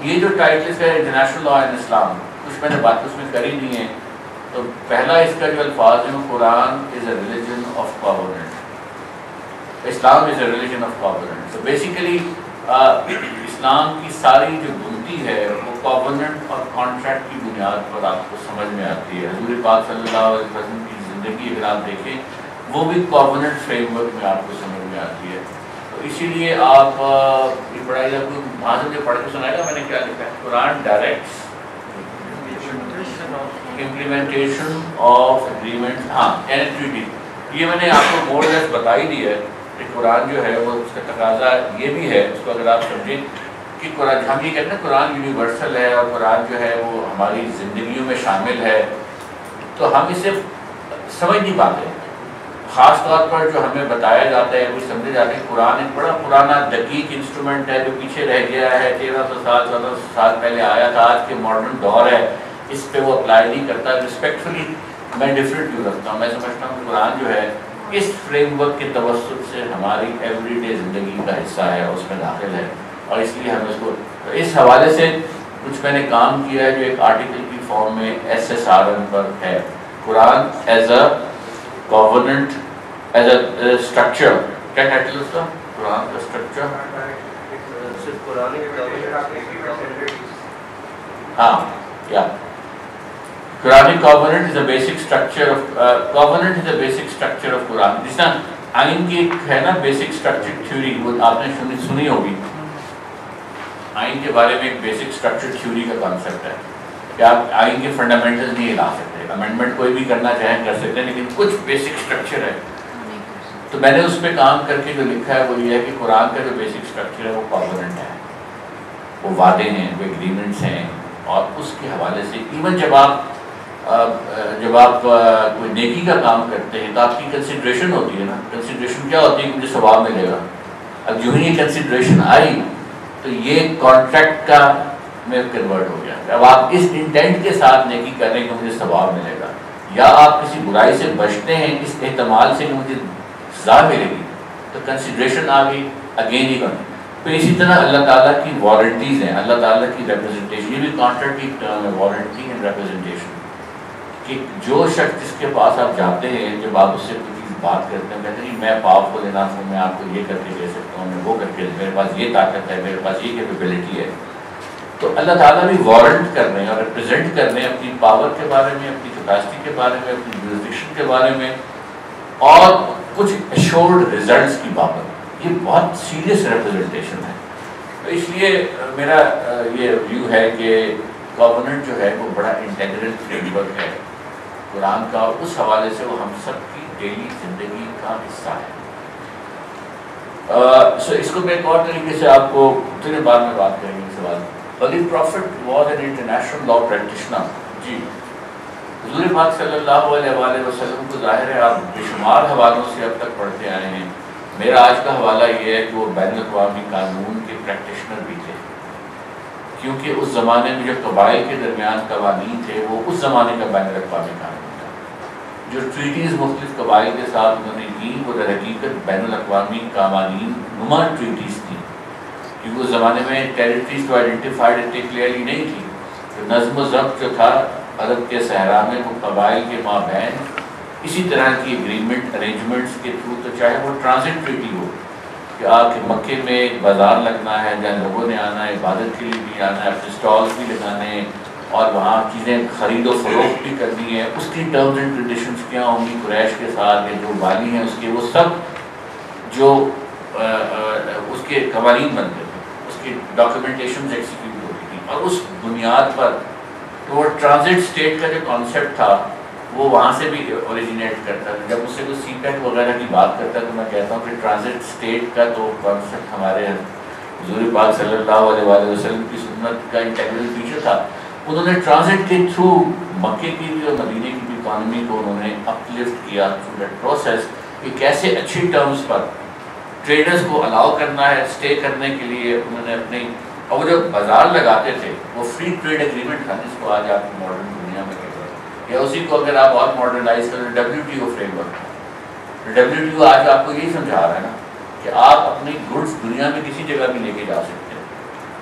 یہ جو ٹائٹلس ہے انٹرنیشنل لا ان اسلام، کچھ میں نے بات اس میں کری نہیں ہے. تو پہلا اس کا جو الفاظ ہے وہ Quran is a religion of covenant, Islam is a religion of covenant. So basically اسلام کی ساری جو بنتی ہے وہ کووننٹ اور کانٹریکٹ کی بنیاد پر آپ کو سمجھ میں آتی ہے. حضور پاک صلی اللہ علیہ وسلم کی زندگی اگر آپ دیکھیں وہ بھی کووننٹ فریم ورک میں آپ کو سمجھ میں آتی ہے. تو اسی لیے آپ یہ پڑھائی آپ کو وہاں سے پڑھ کے سنائے گا میں نے کیا لکھا ہے. قرآن ڈائریکٹس implementation of agreement. ہاں ٹریٹی یہ میں نے آپ کو مور لیس بتا ہی دی ہے کہ قرآن جو ہے وہ اس کا تقاضا یہ بھی ہے اس کو اگر آپ سمجھیں کہ قرآن ہم یہ کہتے ہیں قرآن یونیورسل ہے اور قرآن جو ہے وہ ہماری زندگیوں میں شامل ہے، تو ہم اسے سمجھ نہیں پاتے. خاص طور پر جو ہمیں بتایا جاتا ہے وہ سمجھے جاتے ہیں قرآن ایک بڑا پرانا دقیق انسٹرومنٹ ہے جو پیچھے رہ گیا ہے، 1300 سال 1400 سال پہلے آیا تھا، آج کے ماڈرن دور ہے اس پہ وہ اپلائی نہیں کرتا. رسپیکٹفلی میں ڈفرینٹ کیوں رکھتا ہوں، میں سمجھتا ہوں کہ قرآن جو ہے اس فریم ورک کے توسط سے ہماری ایوری ڈے زندگی کا حصہ ہے، اس میں داخل ہے، اور اس لیے ہم اس کو اس حوالے سے کچھ میں نے کام کیا ہے جو ایک آرٹیکل کی فارم میں SSRN پر ہے. Quran as a covenant, as a structure. کیا ٹائٹل اس کا؟ قرآن کا اسٹرکچر. ہاں یا Quranic covenant is a basic structure of covenant is a basic structure of Quran. جس طرح آئین کی ایک ہے نا بیسک اسٹرکچر تھیوری، وہ آپ نے سنی ہوگی. آئین کے بارے میں ایک بیسک اسٹرکچر تھیوری کا کانسیپٹ ہے کہ آپ آئین کے فنڈامنٹل نہیں ہلا سکتے. امینڈمنٹ کوئی بھی کرنا چاہیں کر سکتے ہیں لیکن کچھ بیسک اسٹرکچر ہے. تو میں نے اس پہ کام کر کے جو لکھا ہے وہ یہ ہے کہ قرآن کا جو بیسک اسٹرکچر ہے وہ کووننٹ ہے، وہ وعدے ہیں، وہ ایگریمنٹس ہیں. اور اس کے حوالے سے ایون جب آپ کوئی نیکی کا کام کرتے ہیں تو آپ کی کنسیڈریشن ہوتی ہے نا. کنسیڈریشن کیا ہوتی ہے کہ مجھے ثواب ملے گا. اب جو ہی یہ کنسیڈریشن آئی تو یہ کانٹریکٹ کا میں کنورٹ ہو گیا. اب آپ اس انٹینٹ کے ساتھ نیکی کر رہے ہیں کہ مجھے ثواب ملے گا، یا آپ کسی برائی سے بچتے ہیں اس احتمال سے کہ مجھے سزا ملے گی، تو کنسیڈریشن آ گئی اگین ہی کرنا. تو اسی طرح اللہ تعالیٰ کی وارنٹیز ہیں، اللہ تعالیٰ کی ریپرزنٹیشن. یہ بھی کانٹریکٹ کی ٹرم ہے، وارنٹی اینڈ ریپرزنٹیشن. کہ جو شخص جس کے پاس آپ جاتے ہیں جب آپ اس سے کوئی چیز بات کرتے ہیں کہتے ہیں میں پاورفل انف ہوں، میں آپ کو یہ کر کے دے سکتا ہوں، میں وہ کر کے، میرے پاس یہ طاقت ہے، میرے پاس یہ کیپیبلٹی ہے. تو اللہ تعالیٰ بھی وارنٹ کر رہے ہیں اور ریپرزینٹ کر رہے ہیں اپنی پاور کے بارے میں، اپنی کیپیسٹی کے بارے میں، اپنی جورسڈکشن کے بارے میں، اور کچھ ایشورڈ ریزلٹس کی بابت. یہ بہت سیریس ریپرزنٹیشن ہے. تو اس لیے میرا یہ ویو ہے کہ کووننٹ جو ہے وہ بڑا انٹیگرل فریم ورک ہے قرآن کا، اور اس حوالے سے وہ ہم سب کی ڈیلی زندگی کا حصہ ہے. سو اس کو میں ایک اور طریقے سے آپ کو اتنے بعد میں بات کریں گے. سوال Holy Prophet was an international law practitioner. جی حضور پاک صلی اللہ علیہ وآلہ وسلم کو ظاہر ہے آپ بے شمار حوالوں سے اب تک پڑھتے آئے ہیں. میرا آج کا حوالہ یہ ہے کہ وہ بین الاقوامی قانون کے پریکٹیشنر بھی تھے، کیونکہ اس زمانے میں جو قبائل کے درمیان قوانین تھے وہ اس زمانے کا بین الاقوامی قانون تھا. جو ٹریٹیز مختلف قبائل کے ساتھ انہوں نے کی وہ در حقیقت بین الاقوامی قوانین نما ٹریٹیز تھیں، کیونکہ اس زمانے میں ٹیریٹریز تو آئیڈینٹیفائڈ اتنی کلیئرلی نہیں تھی. تو نظم و ضبط جو تھا عرب کے صحرا میں وہ قبائل کے مابین اسی طرح کی اگریمنٹ ارینجمنٹس کے تھرو، تو چاہے وہ ٹرانزٹ ٹریٹی ہو کہ آپ کے مکے میں ایک بازار لگنا ہے جہاں لوگوں نے آنا ہے، عبادت کے لیے بھی آنا ہے، اپنے اسٹالس بھی لگانے ہیں اور وہاں چیزیں خرید و فروخت بھی کرنی ہے، اس کی ٹرمز اینڈ کنڈیشنز کیا ہوں گی قریش کے ساتھ، جو والی ہیں اس کے، وہ سب جو اس کے قوانین بنتے تھے، اس کی ڈاکیومنٹیشنز ایکسیکیوٹ ہوتی تھیں. اور اس بنیاد پر وہ ٹرانزٹ اسٹیٹ کا جو کانسیپٹ تھا وہ وہاں سے بھی اوریجنیٹ کرتا تھا. جب اس سے کوئی سی پیک وغیرہ کی بات کرتا ہے تو میں کہتا ہوں کہ ٹرانزٹ اسٹیٹ کا تو کانسیپٹ ہمارے حضور پاک صلی اللہ علیہ وآلہ وسلم کی سنت کا انٹیگرل فیچر تھا. انہوں نے ٹرانزٹ کے تھرو مکے کی بھی اور مدینے کی بھی اکانومی کو انہوں نے اپ لفٹ کیا تھرو دیٹ پروسیس. کہ کیسے اچھی ٹرمز پر ٹریڈرز کو الاؤ کرنا ہے اسٹے کرنے کے لیے. انہوں نے اپنی اور وہ جو بازار لگاتے تھے وہ فری ٹریڈ ایگریمنٹ تھا جس کو آج آپ کی ماڈرن دنیا میں کہتے ہیں, یا اسی کو اگر آپ اور ماڈرنائز کریں WTO فریم ورک. WTO آج آپ کو یہی سمجھا رہا ہے نا کہ آپ اپنی گڈس دنیا میں کسی جگہ بھی لے کے جا سکتے ہیں,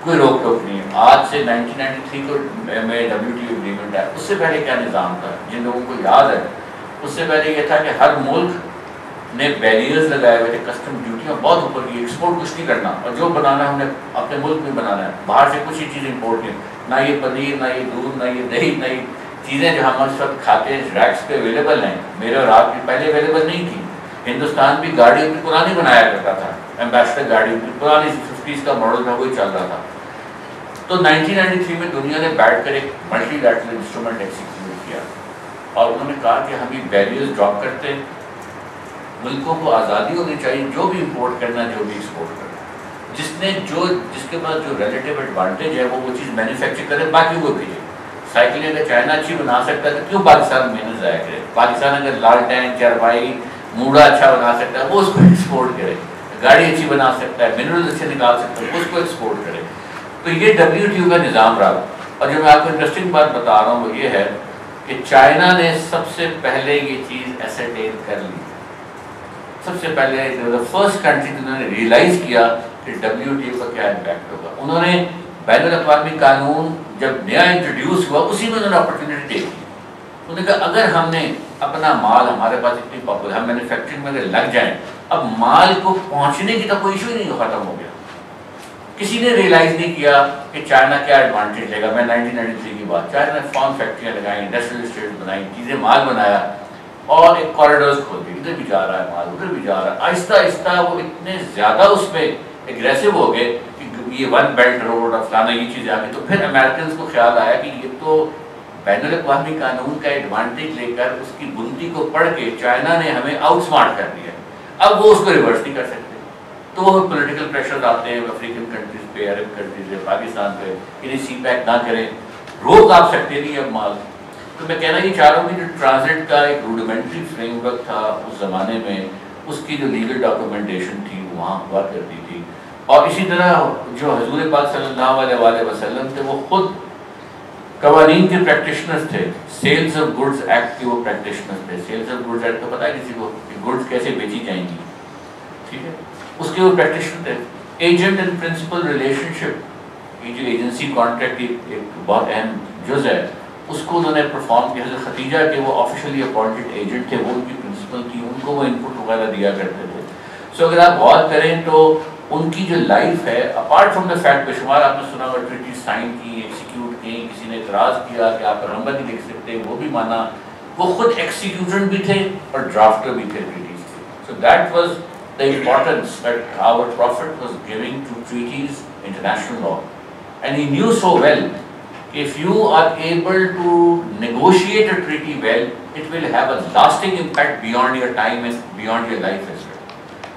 کوئی روک ٹوک نہیں ہے. آج سے 1993 کو میں WTO ایگریمنٹ ہے. اس سے پہلے کیا نظام تھا جن لوگوں کو یاد ہے, اس سے پہلے یہ تھا کہ ہر ملک نے بیریئرز لگائے ہوئے تھے, کسٹم ڈیوٹیاں بہت اوپر کی, ایکسپورٹ کچھ نہیں کرنا, اور جو بنانا ہم نے اپنے ملک میں بنانا ہے, باہر سے کچھ ہی چیز امپورٹ کی, نہ یہ پنیر, نہ یہ دودھ, نہ یہ دہی, نہ یہ چیزیں جو ہم اس وقت کھاتے ہیں ریکس پہ اویلیبل ہیں. میرے اور آپ کی پہلے اویلیبل نہیں تھی. ہندوستان بھی گاڑی اپنی پرانی بنایا کرتا تھا, ایمبیسڈر گاڑی اپنی پرانی 50s کا ماڈل تھا, وہی چل رہا تھا. تو 1993 میں دنیا نے بیٹھ کر ایک ملٹی لیٹرل انسٹرومنٹ ایکسیکیوٹ کیا, اور انہوں نے کہا کہ ہم یہ بیریئرز ڈراپ کرتے ہیں, ملکوں کو آزادی ہونی چاہیے جو بھی امپورٹ کرنا ہے, جو بھی ایکسپورٹ کرنا ہے. جس کے پاس جو ریلیٹیو ایڈوانٹیج ہے وہ چیز مینوفیکچر کرے, باقی وہ بھیجے. سائیکلیں اگر چائنا اچھی بنا سکتا ہے تو کیوں پاکستان محنت ضائع کرے. پاکستان اگر لالٹین, چرپائی, موڑا اچھا بنا سکتا ہے وہ اس کو ایکسپورٹ کرے. گاڑی اچھی بنا سکتا ہے, منرل اچھے نکال سکتا ہے, اس کو ایکسپورٹ کرے. تو یہ WTO کا نظام رہا. اور جو میں آپ کو انٹرسٹنگ بات بتا رہا ہوں وہ یہ ہے کہ چائنا نے سب سے پہلے یہ چیز ایسرٹین کر لی. سب سے پہلے فرسٹ کنٹری جنہوں نے ریئلائز کیا کہ WTO کا کیا امپیکٹ ہوگا. انہوں نے بین الاقوامی قانون جب نیا انٹروڈیوس ہوا اسی میں انہوں نے اپرچونیٹی دیکھی. انہوں نے کہا اگر ہم نے اپنا مال, ہمارے پاس اتنی پاپولر, ہم مینوفیکچرنگ میں اگر لگ جائیں, اب مال کو پہنچنے کی تو کوئی ایشو ہی نہیں, ختم ہو گیا. کسی نے ریئلائز نہیں کیا کہ چائنا کیا ایڈوانٹیج لے گا. میں 1993 کی بات, چائنا نے فارم فیکٹریاں لگائیں, انڈسٹریل اسٹیٹ بنائیں, چیزیں مال بنایا, اور ایک کوریڈورز کھول دی, ادھر بھی جا رہا ہے مال, ادھر بھی جا رہا ہے. آہستہ آہستہ وہ اتنے زیادہ اس پہ اگریسو ہو گئے کہ یہ ون بیلٹ روڈ اور فلانا یہ چیزیں آ گئی. تو پھر امریکنز کو خیال آیا کہ یہ تو بین الاقوامی قانون کا ایڈوانٹیج لے کر اس کی بنتی کو پڑھ کے چائنا نے ہمیں آؤٹ سمارٹ کر دیا. اب وہ اس کو ریورس نہیں کر سکتے. تو وہ پولیٹیکل پریشر آتے ہیں افریقن کنٹریز پہ, عرب کنٹریز پہ, پاکستان پہ, انہیں سی پیک نہ کریں, روک آپ سکتے نہیں اب مال. تو میں کہنا یہ چاہ رہا ہوں کہ جو ٹرانزٹ کا ایک روڈیمنٹری فریم ورک تھا اس زمانے میں, اس کی جو لیگل ڈاکومنٹیشن تھی وہ وہاں ہوا کرتی تھی. اور اسی طرح جو حضور پاک صلی اللہ علیہ وآلہ وسلم تھے وہ خود قوانین کے پریکٹیشنرز تھے. سیلز آف گڈز ایکٹ کے وہ پریکٹیشنرز تھے. سیلز آف گڈز ایکٹ کا پتہ ہے کسی کو کہ گڈز کیسے بیچی جائیں گی, ٹھیک ہے, اس کے وہ پریکٹیشنر تھے. ایجنٹ اینڈ پرنسپل ریلیشن شپ, یہ جو ایجنسی کانٹریکٹ ایک بہت اہم جز ہے, اس کو انہوں نے پرفارم کیا. حضرت خدیجہ کے وہ آفیشلی اپوائنٹڈ ایجنٹ تھے, وہ ان کی پرنسپل تھی, ان کو وہ ان پٹ وغیرہ دیا کرتے تھے. سو اگر آپ غور کریں تو ان کی جو لائف ہے, اپارٹ فرام دا فیکٹ, بے شمار آپ نے سنا ہوگا ٹریٹی سائن کی, ایکسیکیوٹ کی, کسی نے اعتراض کیا کہ آپ پیغمبر نہیں لکھ سکتے, وہ بھی مانا. وہ خود ایکسیکیوٹر بھی تھے اور ڈرافٹر بھی تھے ٹریٹیز کے. So that was the importance that our prophet was giving to treaties, international law. And he knew so well, if you are able to negotiate a treaty well, it will have a lasting impact beyond your time and beyond your life as well.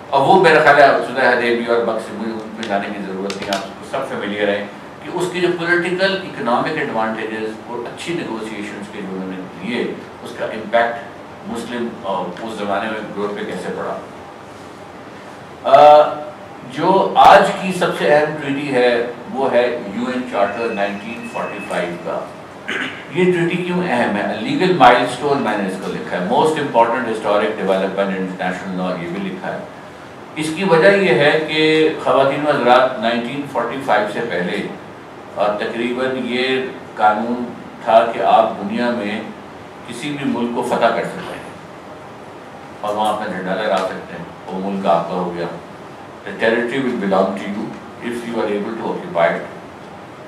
اور وہ میرا خیال ہے صلح حدیبیہ اور books میں جانے کی ضرورت نہیں, آپ کو سب فیملیئر ہیں کہ اس کی جو پولیٹیکل اکنامک ایڈوانٹیجز اور اچھی نیگوسیشنز کے جو انہوں نے لیے, اس کا امپیکٹ مسلم اس زمانے میں گروتھ پہ کیسے پڑا. جو آج کی سب سے اہم ٹریٹی ہے وہ ہے UN چارٹر 1945 کا. یہ ٹریٹی کیوں اہم ہے؟ لیگل مائل سٹون میں نے اس کو لکھا ہے, most important historic development international law, یہ بھی لکھا ہے. اس کی وجہ یہ ہے کہ خواتین و حضرات 1945 سے پہلے اور تقریباً یہ قانون تھا کہ آپ دنیا میں کسی بھی ملک کو فتح کر سکتے ہیں اور وہاں اپنا جھنڈا لہرا سکتے ہیں, وہ ملک آپ کا ہو گیا. The territory will belong to you if you are able to occupy it.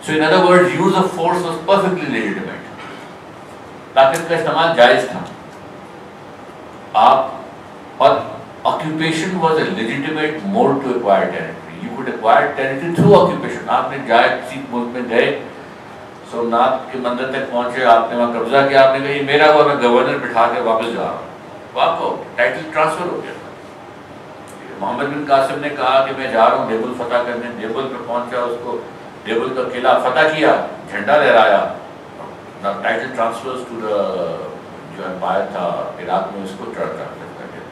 So in other words, use of force was perfectly legitimate. طاقت کا استعمال جائز تھا. آپ اور occupation was a legitimate mode to acquire territory. You could acquire territory through occupation. آپ نے جائے کسی ملک میں گئے, سومناتھ کے مندر تک پہنچے, آپ نے وہاں قبضہ کیا, آپ نے کہا یہ میرا ہوا, میں گورنر بٹھا کے واپس جا رہا ہوں, وہ آپ کو ٹائٹل ٹرانسفر ہو گیا. محمد بن قاسم نے کہا کہ میں جا رہا ہوں دیبل فتح کرنے, دیبل پہ پہنچا, اس کو دیبل کا قلعہ فتح کیا, جھنڈا لہرایا, ٹائٹل ٹرانسفرز ٹو دا جو امپائر تھا عراق میں, اس کو ٹرانسفر کر دیا.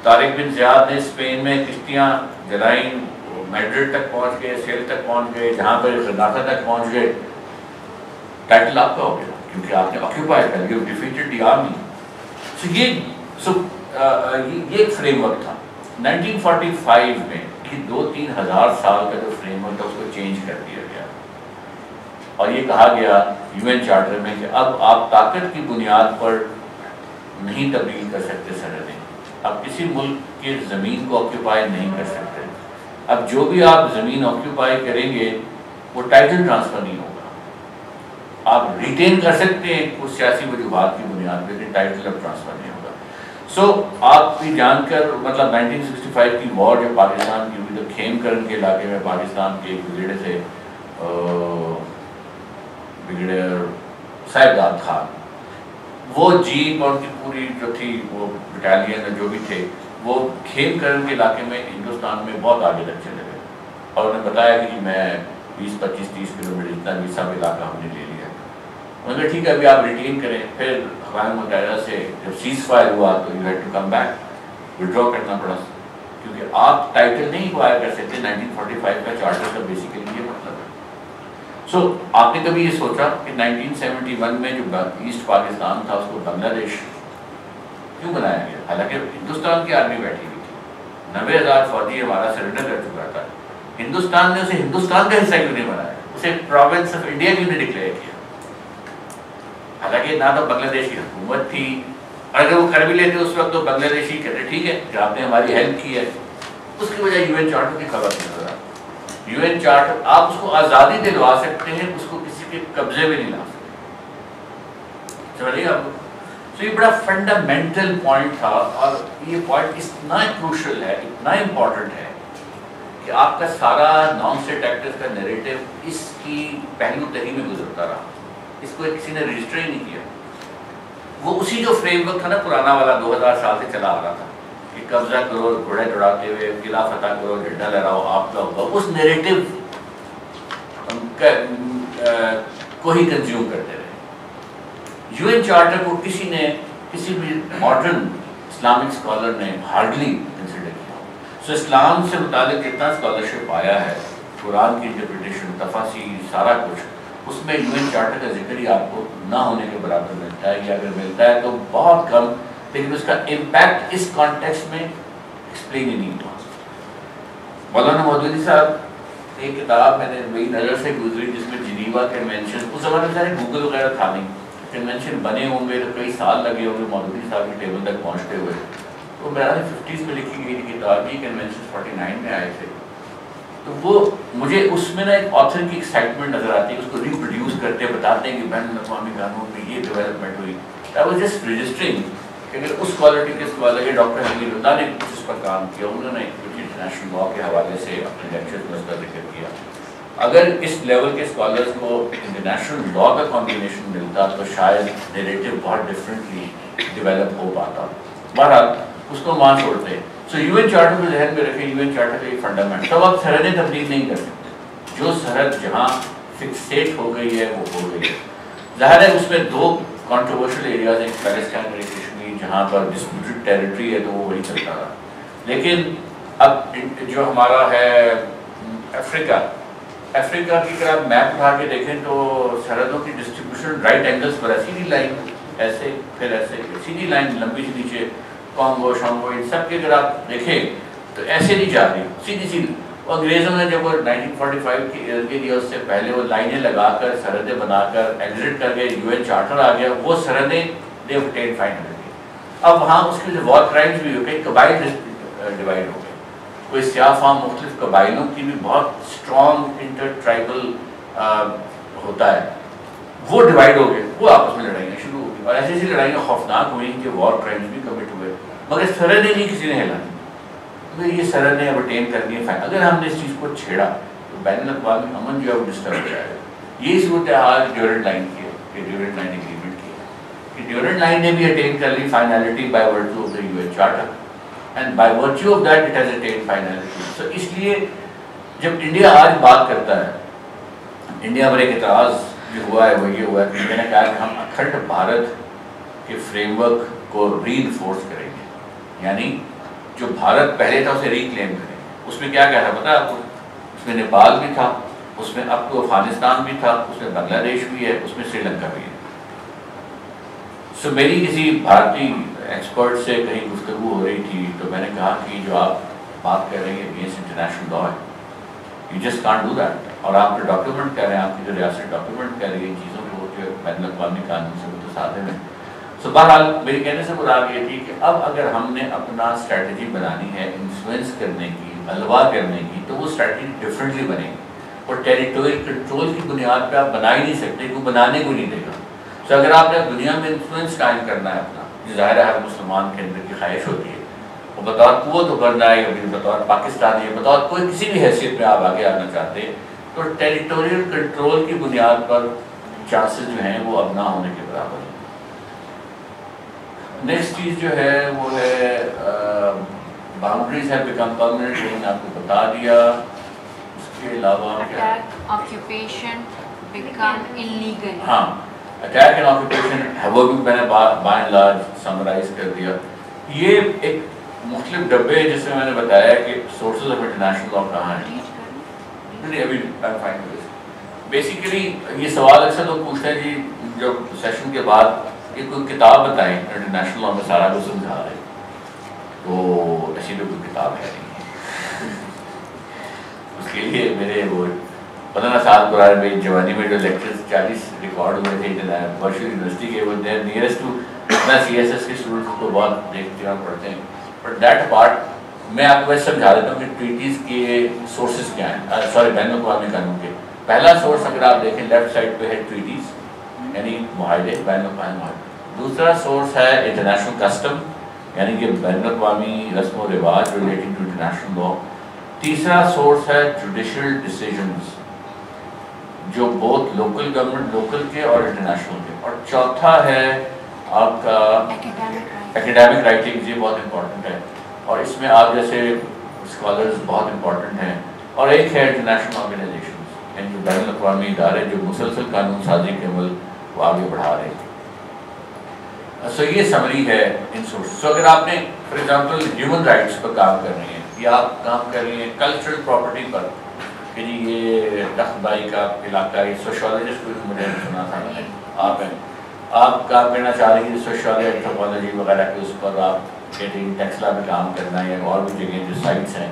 طارق بن زیاد نے اسپین میں کشتیاں جلائیں، میڈرڈ تک پہنچ گئے، سیل تک پہنچ گئے، جہاں پر خرناطہ تک پہنچ گئے، ٹائٹل آپ کا ہو گیا کیونکہ آپ نے آکیوپائی کر لیا، ڈیفیٹڈ دی آرمی. یہ ایک فریم ورک تھا. 1945 میں یہ 2-3 ہزار سال کا جو فریم ورک تھا اس کو چینج کر دیا گیا اور یہ کہا گیا UN چارٹر میں کہ اب آپ طاقت کی بنیاد پر نہیں تبدیل کر سکتے سرحدیں، اب کسی ملک کی زمین کو آکیوپائی نہیں کر سکتے. اب جو بھی آپ زمین آکیوپائی کریں گے وہ ٹائٹل ٹرانسفر نہیں ہوگا. آپ ریٹین کر سکتے ہیں کچھ سیاسی وجوہات کی بنیاد پہ کہ ٹائٹل اب ٹرانسفر نہیں ہوگا. سو آپ بھی جان کر مطلب 1965 کی وار جب پاکستان کی ہوئی تو کھیم کرن کے علاقے میں پاکستان کے ایک بگڑے تھے صاحبزاد خان، وہ جیپ اور ان کی پوری جو تھی وہ بٹالین جو بھی تھے وہ کھیم کرن کے علاقے میں ہندوستان میں بہت آگے تک چلے گئے اور انہوں نے بتایا کہ میں 20-25-30 کلومیٹر جتنا بھی سب علاقہ ہم نے لے لیا. انہوں نے ٹھیک ہے ابھی آپ ریٹین کریں. پھر اقوام متحدہ سے جب سیز فائر ہوا تو you had to come back, withdraw کرنا پڑا کیونکہ آپ ٹائٹل نہیں ایکوائر کر سکتے. 1945 کا چارٹر کا بیسیکلی یہ مطلب ہے. سو آپ نے کبھی یہ سوچا کہ 1971 میں جو ایسٹ پاکستان تھا اس کو بنگلہ دیش کیوں بنایا گیا؟ حالانکہ ہندوستان کی آرمی بیٹھی ہوئی تھی، 90,000 فوجی ہمارا سرنڈر کر چکا تھا. ہندوستان نے اسے ہندوستان کا حصہ کیوں نہیں بنایا؟ اسے پروونس آف انڈیا کیوں نہیں ڈکلیئر کیا؟ حالانکہ نہ تو بنگلہ دیش کی حکومت تھی، اور اگر وہ کر بھی لیتے اس وقت تو بنگلہ دیشی کہتے ٹھیک ہے کہ آپ نے ہماری ہیلپ کی ہے. اس کی وجہ UN چارٹر کی خبر نہیں نظر آتی. UN چارٹر آپ اس کو آزادی دلوا سکتے ہیں، اس کو کسی کے قبضے میں نہیں لا سکتے. چلیے آپ تو یہ بڑا فنڈامنٹل پوائنٹ تھا اور یہ پوائنٹ اتنا کروشل ہے، اتنا امپورٹنٹ ہے کہ آپ کا سارا نان اسٹیٹ ایکٹرز کا نیریٹو اس کی پہلو تہی میں گزرتا رہا. اس کو کسی نے رجسٹر ہی نہیں کیا. وہ اسی جو فریم ورک تھا نا پرانا والا 2000 سال سے چلا آ رہا تھا کہ قبضہ کرو گھوڑے دوڑاتے ہوئے قلعہ فتح کرو جھنڈا لہراؤ آپ کا ہوگا، اس نیریٹو کو ہی کنزیوم کرتے رہے. UN چارٹر کو کسی نے کسی بھی ماڈرن اسلامک اسکالر نے ہارڈلی کنسیڈر کیا. سو اسلام سے متعلق جتنا اسکالرشپ آیا ہے، قرآن کی انٹرپریٹیشن، تفاسیر، سارا کچھ، اس میں UN چارٹر کا ذکر ہی آپ کو نہ ہونے کے برابر ملتا ہے، یا اگر ملتا ہے تو بہت کم، لیکن اس کا امپیکٹ اس کانٹیکسٹ میں ایکسپلین ہی نہیں ہوا. مولانا مودودی صاحب ایک کتاب میں نے میری نظر سے گزری جس میں جنیوا کنونشن، اس زمانے میں سارے گوگل وغیرہ تھا نہیں، کنونشن بنے ہوں گے تو کئی سال لگے ہوں گے مودودی صاحب کی ٹیبل تک پہنچتے ہوئے. تو میرا 50s میں لکھی گئی کتاب یہ کنونشن 49 میں آئے تھے. تو وہ مجھے اس میں نا ایک آتھر کی ایکسائٹمنٹ نظر آتی ہے، اس کو ریپروڈیوس کرتے بتاتے ہیں کہ بین الاقوامی قانون میں یہ ڈیولپمنٹ ہوئی. آئی واز جسٹ رجسٹرنگ کہ اگر اس کوالٹی کے اسکالر ڈاکٹر حمید اللہ نے کچھ اس پر کام کیا، انہوں نے کچھ انٹرنیشنل لاء کے حوالے سے اپنے لیکچر میں اس کا ذکر کیا. اگر اس لیول کے اسکالرس کو انٹرنیشنل لاء کا کمبینیشن ملتا تو شاید نیریٹو بہت ڈفرینٹلی ڈیولپ ہو پاتا. بہرحال اس کو مان چھوڑتے ہیں. سو UN چارٹر کو ذہن میں رکھیں، UN چارٹر کا ایک فنڈامنٹ. تب آپ سرحدیں تبدیل نہیں کر سکتے، جو سرحد جہاں فکسیٹ ہو گئی ہے وہ ہو گئی ہے. ظاہر ہے اس میں دو کنٹروورشل ایریاز ہیں، پیلسٹائن اور کشمیر، جہاں پر ڈسپیوٹڈ ٹیریٹری ہے تو وہ وہی چلتا رہا. لیکن اب جو ہمارا ہے افریقہ کی اگر آپ میپ اٹھا کے دیکھیں تو سرحدوں کی ڈسٹریبیوشن رائٹ اینگلس پر ہے، سیدھی لائن ایسے پھر ایسے سیدھی لائن لمبی سی نیچے کانگو شانگو ان سب کے اگر آپ دیکھیں تو ایسے نہیں جا رہی سیدھی سیدھی. انگریزوں نے جب وہ 1945 کی ایئر دیا اس سے پہلے وہ لائنیں لگا کر سرحدیں بنا کر ایگزٹ کر گئے. UN چارٹر آ گیا، وہ سرحدیں دے obtained finally. اب وہاں اس کے وار کرائمز بھی ہو گئے، قبائل ڈیوائڈ ہو گئے. کوئی سیاہ فام مختلف قبائلوں کی بھی بہت اسٹرانگ انٹر ٹرائبل ہوتا ہے، وہ ڈیوائڈ ہو گئے، وہ آپس میں لڑائیاں شروع ہو گئی. اور ایسی ایسی لڑائیاں خوفناک ہوئی کہ وار کرائمز بھی کمٹ ہوئے، مگر سرحدیں نہیں کسی نے ہلانی. یہ سرحدیں اب اٹین کرنی ہے. اگر ہم نے اس چیز کو چھیڑا تو بین الاقوامی امن جو ہے وہ ڈسٹرب ہو جائے گا. یہی صورتحال ڈیورنٹ لائن کی ہے کہ ڈیورنٹ لائن ایگریمنٹ کی ہے کہ ڈیورنٹ لائن نے بھی اٹین کر لی finality by virtue of the UN charter and by virtue of that it has attain finality. So اس لیے جب انڈیا آج بات کرتا ہے، انڈیا پر ایک اعتراض جو ہوا ہے وہ یہ ہوا ہے کہ میں نے کہا کہ ہم اکھنڈ بھارت کے فریم ورک کو ری انفورس کریں گے، یعنی جو بھارت پہلے تھا اسے ریکلیم کریں. اس میں کیا کیا تھا پتہ ہے آپ کو؟ اس میں نیپال بھی تھا، اس میں اب تو افغانستان بھی تھا، اس میں بنگلہ دیش بھی ہے، اس میں سری لنکا بھی ہے. سو میری کسی بھارتی ایکسپرٹ سے کہیں گفتگو ہو رہی تھی تو میں نے کہا کہ جو آپ بات کر رہے ہیں اگینسٹ انٹرنیشنل لا ہے، you just can't do that. اور آپ جو ڈاکیومنٹ کر رہے ہیں، آپ کی جو ریاست ڈاکیومنٹ کر رہی ہے چیزوں کو جو بین الاقوامی قانون سے متصادم ہے. سو بہرحال میری کہنے سے مراد یہ تھی کہ اب اگر ہم نے اپنا اسٹریٹجی بنانی ہے انفلوئنس کرنے کی، الوا کرنے کی، تو وہ اسٹریٹجی ڈفرینٹلی بنے گی. اور ٹیریٹوریل کنٹرول کی بنیاد پہ آپ بنا ہی نہیں سکتے، کوئی بنانے کو نہیں دے گا. تو اگر آپ نے دنیا میں انفلوئنس قائم کرنا ہے اپنا، جو ظاہر ہے ہر مسلمان کے اندر کی خواہش ہوتی ہے، وہ بطور قوت ابھرنا ہے، یا بطور پاکستانی ہے، بطور کوئی کسی بھی حیثیت میں آپ آگے آنا چاہتے ہیں، تو ٹیریٹوریل کنٹرول کی بنیاد پر چانسز جو ہیں وہ اب نہ ہونے کے برابر ہیں. نیکسٹ چیز جو ہے وہ ہے باؤنڈریز ہے بیکم پرماننٹ، میں نے آپ کو بتا دیا. اس کے علاوہ آکوپیشن بیکم انلیگل. ہاں، اٹیک اینڈ آکوپیشن وہ بھی میں نے بائی اینڈ لارج سمرائز کر دیا. یہ ایک مختلف ڈبے ہیں جس میں نے بتایا کہ سورسز آف انٹرنیشنل لا کہاں ہیں. ابھی بیسیکلی یہ سوال اکثر لوگ پوچھتے ہیں جی جب سیشن کے بعد یہ کوئی کتاب بتائیں انٹرنیشنل لا میں سارا کچھ سمجھا رہے، تو ایسی بھی کوئی کتاب ہے نہیں. اس کے لیے میرے وہ 15 سال پرانے میری جوانی میں جو لیکچرز 40 ریکارڈ ہوئے تھے ورچوئل یونیورسٹی کے، وہ دیر نیئرسٹ ٹو اپنا سی ایس ایس کے اسٹوڈنٹس کو بہت دیکھتے ہیں پڑھتے ہیں. بٹ دیٹ پارٹ میں آپ کو ویسے سمجھا دیتا ہوں کہ ٹریٹیز کے سورسز کیا ہیں، سوری بین الاقوامی قانون کے. پہلا سورس اگر آپ دیکھیں لیفٹ سائڈ پہ ہے ٹریٹیز، یعنی معاہدے، بین الاقوامی معاہدے. دوسرا سورس ہے انٹرنیشنل کسٹم، یعنی کہ بین الاقوامی رسم و رواج ریلیٹنگ ٹو انٹرنیشنل لا. تیسرا سورس ہے جوڈیشل ڈیسیجنز، جو بہت لوکل گورنمنٹ، لوکل کے اور انٹرنیشنل کے. اور چوتھا ہے آپ کا ایکیڈیمک رائٹنگز، یہ بہت امپورٹنٹ ہے اور اس میں آپ جیسے اسکالرز بہت امپورٹنٹ ہیں. اور ایک ہے انٹرنیشنل آرگنائزیشنز، یعنی بین الاقوامی ادارے جو مسلسل قانون سازی کے عمل کو آگے بڑھا رہے ہیں. سو یہ سمری ہے ان سورسز. سو اگر آپ نے فار ایگزامپل ہیومن رائٹس پر کام کر رہے ہیں، یا آپ کام کر رہے ہیں کلچرل پراپرٹی پر کہ جی یہ تخبائی کا علاقہ، یہ سوشولوجسٹ مجھے سنا تھا میں نے، آپ کام کرنا چاہ رہے ہیں سوشولوجی اینتھروپولوجی وغیرہ کے اس پر، آپ کہتے ہیں ٹیکسلا میں کام کرنا ہے یا اور بھی جگہیں جو سائٹس ہیں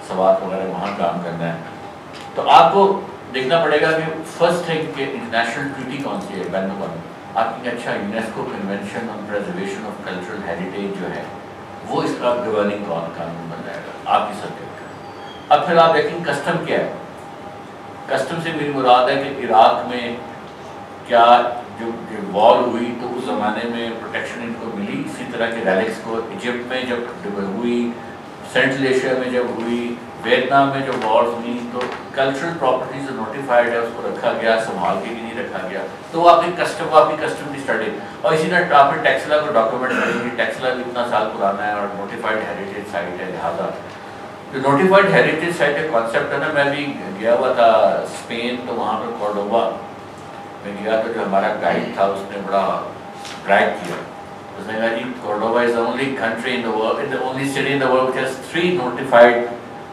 سوات وغیرہ وہاں کام کرنا ہے، تو آپ کو دیکھنا پڑے گا کہ فرسٹ تھنگ کہ انٹرنیشنل ٹریٹی کون سی ہے بین الاقوامی. آپ کی اچھا UNESCO convention on preservation of cultural heritage جو ہے وہ اس کا گورننگ قانون بن جائے گا آپ کی سبجیکٹ کا. اب پھر آپ دیکھیں کسٹم کیا ہے. کسٹم سے میری مراد ہے کہ عراق میں کیا جو وار ہوئی تو اس زمانے میں پروٹیکشن ان کو ملی، اسی طرح کے ریلکس کو ایجپٹ میں جب ہوئی، سینٹرل ایشیا میں جب ہوئی، ویتنام میں جو وارز ہوئی، تو کلچرل پراپرٹی جو نوٹیفائڈ ہے اس کو رکھا گیا، سنبھال کے بھی نہیں رکھا گیا. تو وہ آپ کی کسٹم کی اسٹڈی. اور اسی طرح آپ نے ٹیکسلا کو ڈاکیومنٹ کریں گے، ٹیکسلا بھی اتنا سال پرانا ہے اور نوٹیفائڈ ہیریٹیج سائٹ ہے. لہٰذا جو نوٹیفائڈ ہیریٹیج سائٹ کا کانسیپٹ ہے نا، میں بھی گیا ہوا تھا اسپین، تو وہاں پہ کورڈوبا میں گیا تو جو ہمارا گائیڈ تھا اس نے بڑا ڈرائیو کیا. اس نے کہا جی Cordoba is the only country in the world, the only city in the world which has 3 notified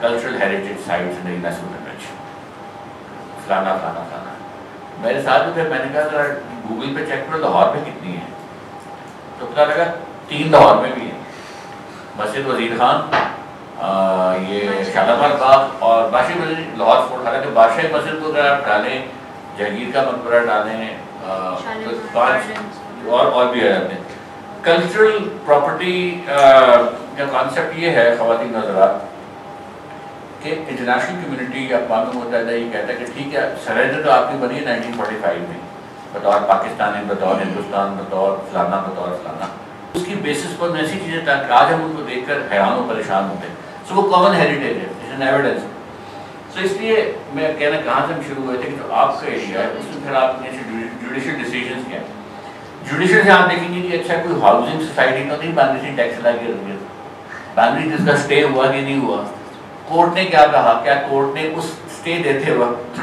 cultural heritage sites in the UNESCO convention. فلانا فلانا فلانا. میرے ساتھ جو پھر میں نے کہا ذرا گوگل پہ چیک کرو لاہور میں کتنی ہے، تو پتا لگا 3 لاہور میں بھی ہیں. مسجد وزیر خان، یہ شالامار باغ اور بادشاہی مسجد لاہور فورٹ. حالانکہ بادشاہی مسجد کو اگر آپ ڈالیں، جہانگیر کا مقبرہ ڈالیں، 5 اور بھی ہے جاتے ہیں. کلچرل پراپرٹی کا کانسیپٹ یہ ہے خواتین حضرات کہ انٹرنیشنل کمیونٹی یا اقوام متحدہ یہ کہتا ہے کہ ٹھیک ہے سرحدیں تو آپ کی بنی ہے 1945 میں بطور پاکستانی، بطور ہندوستان، بطور فلانا بطور فلانا. اس کی بیسس پر ایسی چیزیں تاکہ آج ہم ان کو دیکھ کر حیران و پریشان ہوتے ہیں. سو وہ کامن ہیریٹیج ہے، اٹس این ایویڈنس. سو اس لیے میں کہنا کہاں سے ہم شروع ہوئے تھے کہ جو آپ کا ایریا ہے اس میں پھر آپ نے جوڈیشل ڈیسیجنس کیا ہے. جوڈیشل سے آپ دیکھیں گے کہ اچھا کوئی ہاؤسنگ سوسائٹی تو نہیں بن رہی تھی ٹیکسلا کے بن رہی تھی، اس کا اسٹے ہوا کہ نہیں ہوا. کورٹ نے کیا کہا، کیا کورٹ نے اس اسٹے دیتے وقت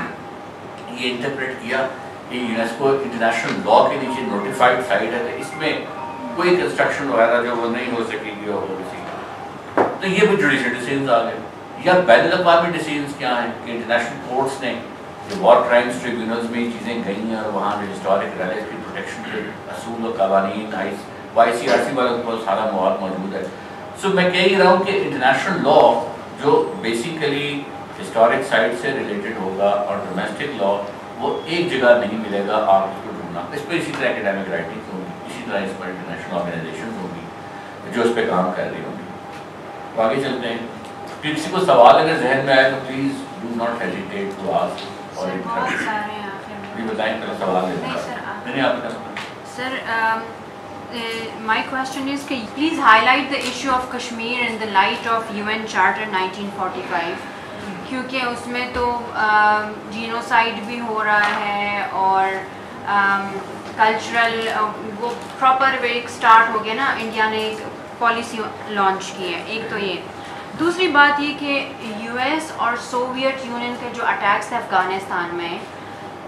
یہ انٹرپریٹ کیا کہ یونیسکو انٹرنیشنل لا کے نیچے نوٹیفائڈ سائٹ ہے، اس میں کوئی کنسٹرکشن وغیرہ جو وہ نہیں ہو سکے گی اور ہو کسی. تو تو یہ بھی جوڈیشل ڈیسیژنز آ گئے. یا بین الاقوامی ڈیسیژنز کیا ہیں کہ انٹرنیشنل کورٹس نے جو وار کرائمس ٹریبیونلز میں چیزیں گئی ہیں اور وہاں ہسٹورک ریلیز کی پروٹیکشن کے اصول و قوانین ICRC والوں کو سارا مواد موجود ہے. سو میں کہہ ہی رہا ہوں کہ انٹرنیشنل لا جو بیسیکلی ہسٹورک سائٹ سے ریلیٹڈ ہوگا اور ڈومیسٹک لا وہ ایک جگہ نہیں ملے گا آپ اس کو ڈھونڈنا. اس پہ اسی طرح اکیڈیمک رائٹنگ ہوگی, اسی طرح اس پر انٹرنیشنل آرگنائزیشنز ہوں گی جو اس پہ کام کر رہی ہوں گی. آگے چلتے ہیں. کسی کو سوال اگر ذہن میں آئے تو please do not hesitate to ask اور بتائیں پہلے سوال نہیں آپ سر. My question is کہ please highlight the issue of Kashmir in the light of UN Charter 1945 کیونکہ اس میں تو جینوسائڈ بھی ہو رہا ہے اور کلچرل وہ پراپر ایک اسٹارٹ ہو گیا نا, انڈیا نے ایک پالیسی لانچ کی ہے. ایک تو یہ, دوسری بات یہ کہ US اور سوویت یونین کے جو اٹیکس تھے افغانستان میں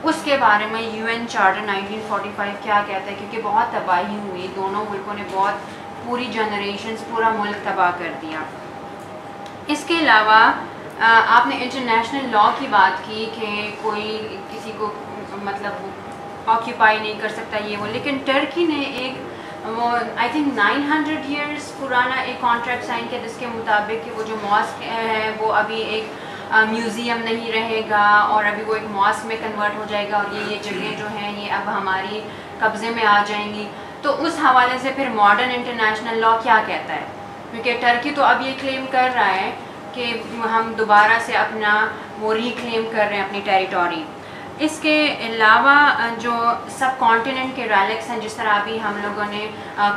اس کے بارے میں UN چارٹر 1945 کیا کہتا ہے, کیونکہ بہت تباہی ہوئی, دونوں ملکوں نے بہت پوری جنریشنز پورا ملک تباہ کر دیا. اس کے علاوہ آپ نے انٹرنیشنل لا کی بات کی کہ کوئی کسی کو مطلب آکیوپائی نہیں کر سکتا یہ وہ, لیکن ٹرکی نے ایک وہ آئی تھنک 900 ایئرس پرانا ایک کانٹریکٹ سائن کیا جس کے مطابق کہ وہ جو ماسک ہے وہ ابھی ایک میوزیم نہیں رہے گا اور ابھی وہ ایک ماسک میں کنورٹ ہو جائے گا اور یہ جگہیں جو ہیں یہ اب ہماری قبضے میں آ جائیں گی. تو اس حوالے سے پھر ماڈرن انٹرنیشنل لا کیا کہتا ہے, کیونکہ ٹرکی تو اب یہ کلیم کر رہا ہے کہ ہم دوبارہ سے اپنا وہ ریکلیم کر رہے ہیں اپنی ٹیریٹوری. اس کے علاوہ جو سب کانٹیننٹ کے ریلکس ہیں, جس طرح ابھی ہم لوگوں نے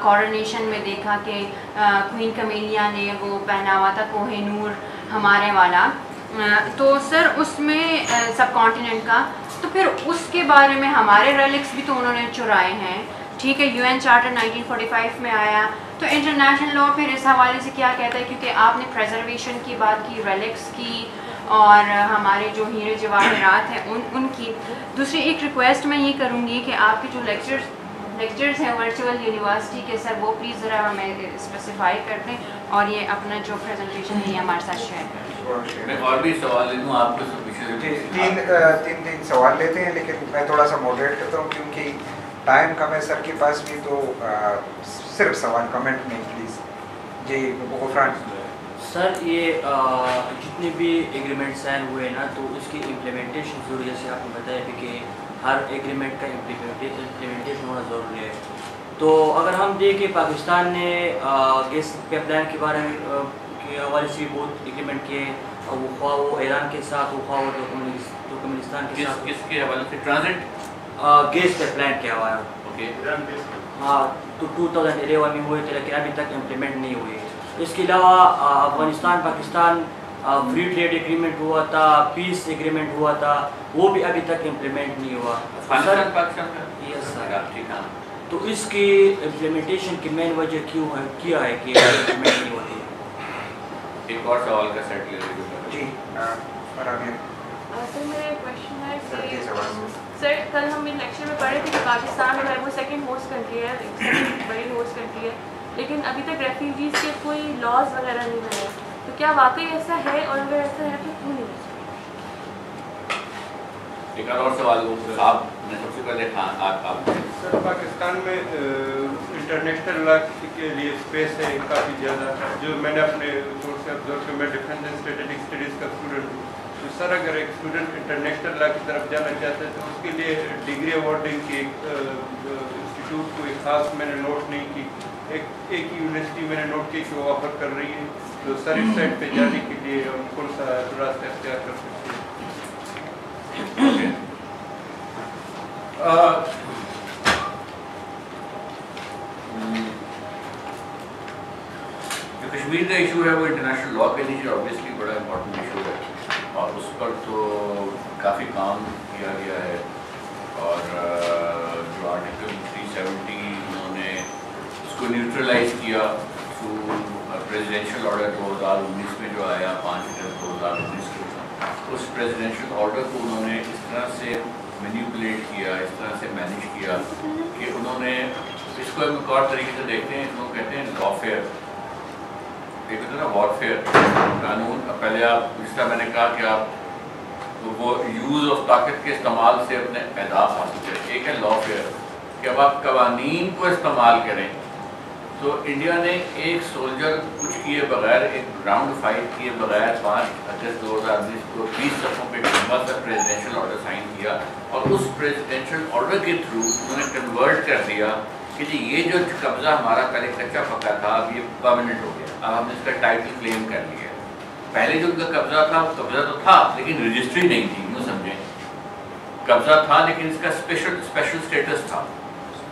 کورونیشن میں دیکھا کہ کوئین کمیلیا نے وہ پہنا ہوا تھا کوہ نور ہمارے والا, تو سر اس میں سب کانٹیننٹ کا, تو پھر اس کے بارے میں ہمارے ریلکس بھی تو انہوں نے چرائے ہیں. ٹھیک ہے UN چارٹر 1945 میں آیا, تو انٹرنیشنل لا پھر اس حوالے سے کیا کہتا ہے, کیونکہ آپ نے پریزرویشن کی بات کی, ریلکس کی اور ہمارے جو ہیرے جواہرات ہیں ان کی. دوسری ایک ریکویسٹ میں یہ کروں گی کہ آپ کے جو لیکچرز ہیں ورچوئل یونیورسٹی کے, سر وہ پلیز ذرا ہمیں اسپیسیفائی کر دیں اور یہ اپنا جو پریزنٹیشن ہے یہ ہمارے ساتھ شیئر کریں. میں اور بھی سوال لے لوں آپ کو. تین سوال لیتے ہیں, لیکن میں تھوڑا سا ماڈریٹ کرتا ہوں کیونکہ ٹائم کم ہے سر کے پاس بھی, تو صرف سوال کمنٹ نہیں پلیز. جی غفران سر, یہ جتنے بھی ایگریمنٹ سائن ہوئے نا تو اس کی امپلیمنٹیشن ضروری ہے. جیسے آپ نے بتایا بھی کہ ہر ایگریمنٹ کا امپلیمنٹیشن ہونا ضروری ہے. تو اگر ہم دیکھیں پاکستان نے گیس پائپ لائن کے بارے میں کے حوالے سے بہت ایگریمنٹ کیے, وہ خواہ وہ ایران کے ساتھ, وہ خواہ وہ ترکمانستان کے ساتھ. کس کے حوالے سے؟ ٹرانزٹ گیس پائپ لائن کے حوالے. ہاں, تو 2011 میں ہوئے تھے لیکن ابھی تک امپلیمنٹ نہیں ہوئے. اس کے علاوہ Afghanistan Pakistan free trade agreement ہوا تھا, پیس ایگریمنٹ ہوا تھا, وہ بھی ابھی تک امپلیمنٹ نہیں ہوا. افغانستان پاکستان کا یس سر. ٹھیک ہے. تو اس کی امپلیمنٹیشن کی مین وجہ کیوں ہے, کیا ہے کہ امپلیمنٹ نہیں ہوتی ہے؟ ایک اور سوال کا سیٹ لے لیجیے. جی سر میرا ایک کوشچن ہے کہ سر کل ہم ایک لیکچر میں پڑھے تھے کہ پاکستان جو ہے وہ سیکنڈ ہوسٹ کنٹری ہے, سیکنڈ بڑی ہوسٹ کنٹری ہے, لیکن ابھی تک ریفیوجیز کے کوئی لاز وغیرہ نہیں بنے. تو کیا واقعی ایسا ہے, اور اگر ایسا ہے تو کیوں نہیں؟ ایک اور سوال آپ نے سب سے پہلے آپ سر پاکستان میں انٹرنیشنل لا کے لیے اسپیس ہے کافی زیادہ, جو میں نے اپنے سورس سے آبزرو کیا. میں ڈیفینس اینڈ اسٹریٹجک اسٹڈیز کا اسٹوڈنٹ ہوں. تو سر اگر ایک اسٹوڈنٹ انٹرنیشنل لا کی طرف جانا چاہتا ہے تو اس کے لیے ڈگری اوارڈنگ کی ایک انسٹیٹیوٹ کو ایک خاص میں نے نوٹ نہیں کی. ایک یونیورسٹی میں نے نوٹ کی کہ وہ آفر کر رہی ہے, تو سر اس سائٹ پہ جانے کے لیے ہم کون سا راستہ اختیار کر سکتے ہیں؟ جو کشمیر کا ایشو ہے وہ انٹرنیشنل لا کے نیچے آبویسلی بڑا امپورٹنٹ ایشو ہے, اور اس پر تو کافی کام کیا گیا ہے. اور جو آرٹیکل 370 انہوں نے اس کو نیوٹرلائز کیا تھرو پریزیڈینشیل آرڈر 2019 میں جو آیا 5 اگست 2019 کو. اس پریزیڈینشیل آرڈر کو انہوں نے اس طرح سے مینیپولیٹ کیا, اس طرح سے مینیج کیا کہ انہوں نے اس کو ایک اور طریقے سے دیکھتے ہیں, اس کو کہتے ہیں لافیئر. ایک ہوتا ہے نا وارفیئر قانون، پہلے آپ جس طرح میں نے کہا کہ آپ وہ یوز آف طاقت کے استعمال سے اپنے اہداف حاصل کریں. ایک ہے لا فیئر کہ اب آپ قوانین کو استعمال کریں. تو انڈیا نے ایک سولجر کچھ کیے بغیر، ایک گراؤنڈ فائٹ کیے بغیر 5 اگست 2019 کو 20 صفحوں پہ لمبا سا پریزیڈینشیل آرڈر سائن کیا، اور اس پریزیڈینشیل آرڈر کے تھرو انہوں نے کنورٹ کر دیا کہ جی یہ جو قبضہ ہمارا پہلے کچا پکا تھا اب یہ پرماننٹ ہو گیا، اب ہم نے اس کا ٹائٹل کلیم کر لیا. پہلے جو ان کا قبضہ تھا وہ قبضہ تو تھا لیکن رجسٹری نہیں تھی، یوں سمجھیں قبضہ تھا لیکن اس کا اسپیشل اسٹیٹس تھا،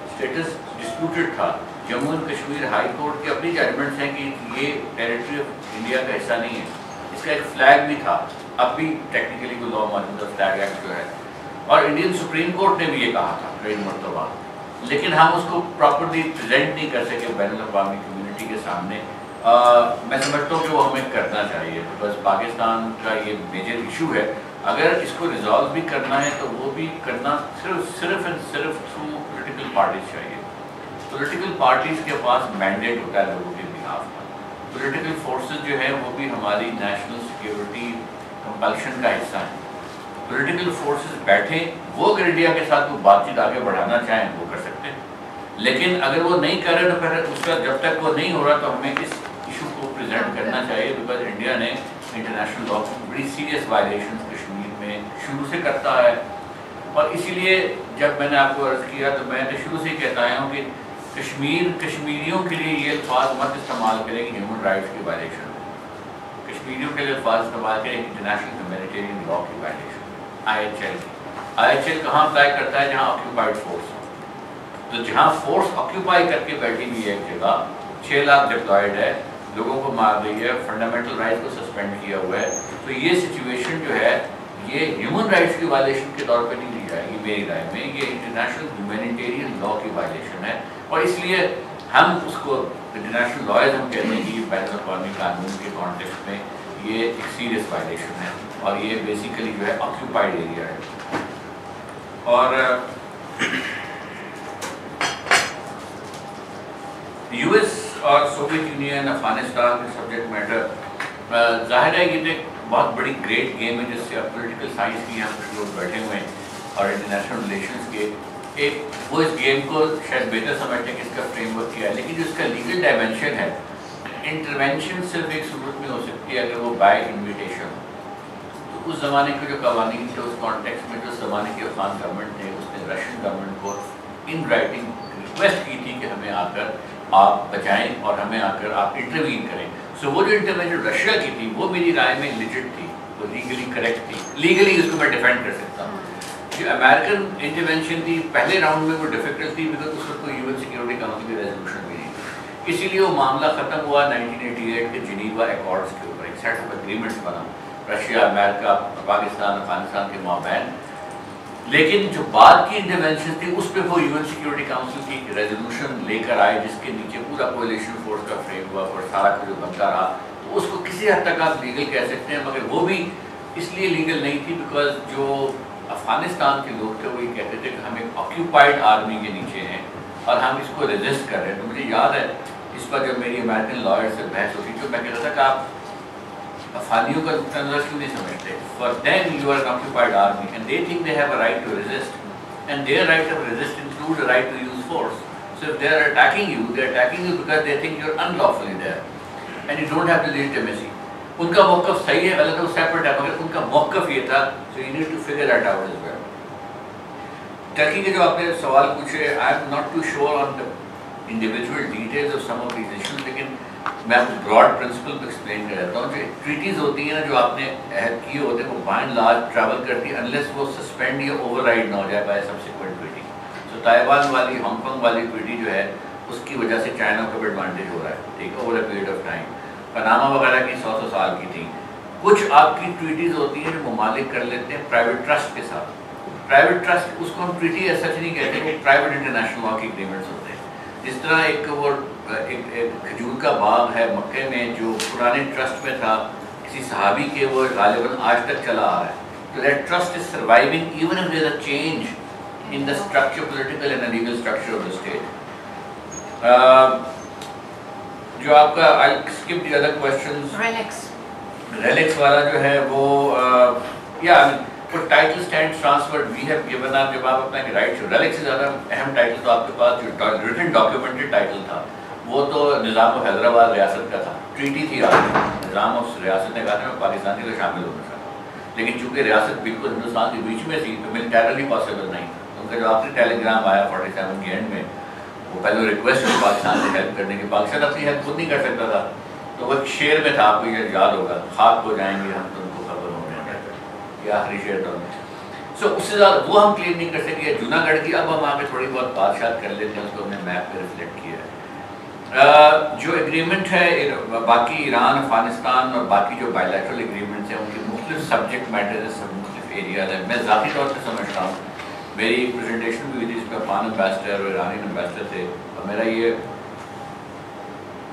اسٹیٹس ڈسپیوٹڈ تھا. Jammu and Kashmir high court کی اپنی ججمنٹس ہیں کہ یہ ٹیریٹری آف انڈیا کا حصہ نہیں ہے. اس کا ایک فلیگ بھی تھا، اب بھی ٹیکنیکلی وہ لا موجود ہے فلیگ ایکٹ جو ہے، اور انڈین سپریم کورٹ نے بھی یہ کہا تھا کئی مرتبہ، لیکن ہم اس کو پراپرلی پریزنٹ نہیں کر سکے بین الاقوامی کمیونٹی کے سامنے. میں سمجھتا ہوں کہ وہ ہمیں کرنا چاہیے، بس پاکستان کا یہ میجر ایشو ہے. اگر اس کو ریزالو بھی کرنا ہے تو وہ بھی کرنا صرف اینڈ صرف تھرو پولیٹیکل پارٹیز چاہیے. پولیٹیکل پارٹیز کے پاس مینڈیٹ ہوتا ہے لوگوں کے بہاف پر. پولیٹیکل فورسز جو ہیں وہ بھی ہماری نیشنل سیکیورٹی کمپلشن کا حصہ ہیں. پولیٹیکل فورسز بیٹھیں، وہ اگر انڈیا کے ساتھ وہ بات چیت آگے بڑھانا چاہیں وہ کر سکتے ہیں، لیکن اگر وہ نہیں کر رہے تو پھر اس کا جب تک وہ نہیں ہو رہا تو ہمیں اس ایشو کو پریزنٹ کرنا چاہیے. بیکاز انڈیا نے انٹرنیشنل لا کی بڑی سیریس وائلیشن کشمیر میں شروع سے کرتا ہے، اور اسی لیے جب میں نے آپ کو عرض کیا تو میں نے شروع سے کہتا آیا ہوں کہ کشمیریوں کے لیے یہ الفاظ مت استعمال کریں کہ ہیومن رائٹس کی وائلیشن ہے. کشمیریوں کے لیے الفاظ استعمال کریں انٹرنیشنل ہیومینیٹیرین لا کی وائلیشن. آئی ایچ ایل کہاں اپلائی کرتا ہے؟ جہاں آکیوپائڈ فورس ہو. تو جہاں فورس آکیوپائی کر کے بیٹھی ہوئی ہے ایک جگہ، 6 لاکھ ڈپلائڈ ہے، لوگوں کو مار رہی ہے، فنڈامنٹل رائٹس کو سسپینڈ کیا ہوا ہے، تو یہ سچویشن جو ہے یہ ہیومن رائٹس کی وائلیشن کے طور پہ نہیں لی جائے گی. میری رائے میں یہ انٹرنیشنل ہیومینیٹیرین لا کی وائلیشن ہے، اور اس لیے ہم اس کو انٹرنیشنل لائز ہم کہتے ہیں کہ یہ بین الاقوامی قانون کے کانٹیکسٹ میں یہ ایک سیریس وائلیشن ہے، اور یہ بیسیکلی جو ہے آکیوپائڈ ایریا ہے. اور یو ایس اور سوویت یونین افغانستان کے سبجیکٹ میٹر ظاہر ہے یہ ایک بہت بڑی گریٹ گیم ہے جس سے اب پولیٹیکل سائنس کی یہاں کچھ لوگ بیٹھے ہوئے ہیں اور انٹرنیشنل ریلیشنس کے ایک وہ اس گیم کو شاید بہتر سمجھتے ہیں کہ اس کا فریم ورک کیا ہے، لیکن جو اس کا لیگل ڈائمینشن ہے، انٹرونشن صرف ایک صورت میں ہو سکتی ہے اگر وہ بائی انویٹیشن ہو. تو اس زمانے کے جو قوانین تھے اس کانٹیکس میں جو اس زمانے کی افغان گورنمنٹ نے اس نے رشین گورنمنٹ کو ان رائٹنگ ریکویسٹ کی تھی کہ ہمیں آ کر آپ بچائیں اور ہمیں آ کر آپ انٹروین کریں. سو وہ جو انٹروینشن رشیا کی تھی وہ میری رائے میں لیجٹ تھی، وہ لیگلی کریکٹ تھی، لیگلی اس کو میں ڈیفینڈ کر سکتا ہوں. جو امریکن انٹروینشن تھی پہلے راؤنڈ میں وہ ڈیفیکلٹ تھی بیکاز اس وقت کوئی یو این سیکورٹی کاؤنسل کی ریزولوشن بھی نہیں تھی، اسی لیے وہ معاملہ ختم ہوا 1988 کے جنیوا ایکارڈز کے اوپر. ایک سیٹ آف اگریمنٹس بنا رشیا، امریکہ، پاکستان، افغانستان کے مابین. لیکن جو بعد کی انٹروینشن تھی اس پہ وہ یو این سیکورٹی کاؤنسل کی ریزولوشن لے کر آئے جس کے نیچے پورا کولیشن فورس کا فریم ورک اور سارا جو بنتا رہا. تو اس کو کسی حد تک آپ لیگل کہہ سکتے ہیں، مگر وہ بھی اس لیے لیگل نہیں تھی بیکاز جو افغانستان کے لوگ تھے وہ یہ کہتے تھے کہ ہم ایک آکیوپائڈ آرمی کے نیچے ہیں اور ہم اس کو ریزسٹ کر رہے ہیں. تو مجھے یاد ہے اس پر جب میری امریکن لائر سے بحث ہوتی تو میں کہتا تھا کہ آپ افغانیوں کا نقطہ نظر کیوں نہیں سمجھتے. For them you are an occupied army and they think they have a right to resist and their right to resist include a right to use force. So if they are attacking you because they think you are unlawfully there and you don't have to legitimacy. ان کا موقف صحیح ہے، غلط ہے، وہ separate ہے، مگر ان کا موقف یہ تھا. So you need to figure that out as well. Turkey کے جو آپ نے سوال پوچھے I am not too sure on the individual details of some of these issues, لیکن میں آپ کو براڈ پرنسپل ایکسپلین کر دیتا ہوں. جو ٹریٹیز ہوتی ہیں نا جو آپ نے عہد کیے ہوتے ہیں وہ بائی اینڈ لارج ٹریول کرتی ہیں انلیس وہ سسپینڈ یا اوور رائڈ نہ ہو جائے بائی سبسیکوینٹ ٹریٹی. تو تائیوان والی ہانگ کانگ والی ٹریٹی جو ہے اس کی وجہ سے چائنا کو بھی ایڈوانٹیج ہو رہا ہے، ٹھیک ہے، over a period of time. Panama وغیرہ کی 100 سال کی تھی. کچھ آپ کی ٹریٹیز ہوتی ہیں جو ممالک کر لیتے ہیں پرائیویٹ ٹرسٹ کے ساتھ. پرائیویٹ ٹرسٹ اس کو ہم ٹریٹی ایسا نہیں کہتے، وہ پرائیویٹ انٹرنیشنل لا کے اگریمنٹس ہوتے ہیں. جس طرح ایک وہ ایک کھجور کا باغ ہے مکے میں جو پرانے ٹرسٹ میں تھا کسی صحابی کے، وہ غالباً آج تک چلا آ رہا ہے. تو that trust is surviving even if there is a change in the structure, political and legal structure of the state. جو آپ کا skip the other questions relax والا جو ہے وہ یا title stand transferred we have given آپ جب آپ اپنا رائٹ ریلیکس سے زیادہ اہم ٹائٹل تو آپ کے پاس جو ریٹن ڈاکیومنٹڈ ٹائٹل تھا وہ تو نظام حیدرآباد ریاست کا تھا، ٹریٹی تھی آپ نظام آف ریاست نے کہا میں پاکستان کے شامل ہونا چاہتا، لیکن چونکہ ریاست بالکل ہندوستان کے بیچ میں تھی تو ملٹیرلی پاسبل نہیں تھا۔ ان کا جو آخری ٹیلی گرام آیا 47 کے اینڈ میں وہ پہلے ریکویسٹ ہوئی پاکستان سے ہیلپ کرنے کی، پاکستان اپنی ہیلپ خود نہیں کر سکتا تھا، تو وہ ایک شعر میں تھا، آپ کو یہ یاد ہوگا، خاک ہو جائیں گے ہم تم کو خبر ہو جائیں گے، یہ آخری شعر تھا۔ سو اس سے زیادہ وہ ہم کلیم نہیں کر سکے۔ جونا گڑھ کی اب ہم آ کے تھوڑی بہت بادشاہت کر لیتے ہیں، اس کو ہم نے میپ پہ ریفلیکٹ کیا ہے۔ جو ایگریمنٹ ہے باقی ایران، افغانستان اور باقی جو بائیلیٹرل ایگریمنٹس ہیں ان کے مختلف سبجیکٹ میٹرز ہیں، مختلف ایریاز ہیں۔ میں ذاتی طور سے سمجھتا ہوں، میری پریزنٹیشن بھی ہوئی تھی، اس میں افغان امبیسڈر اور ایرانی امبیسڈر تھے، اور میرا یہ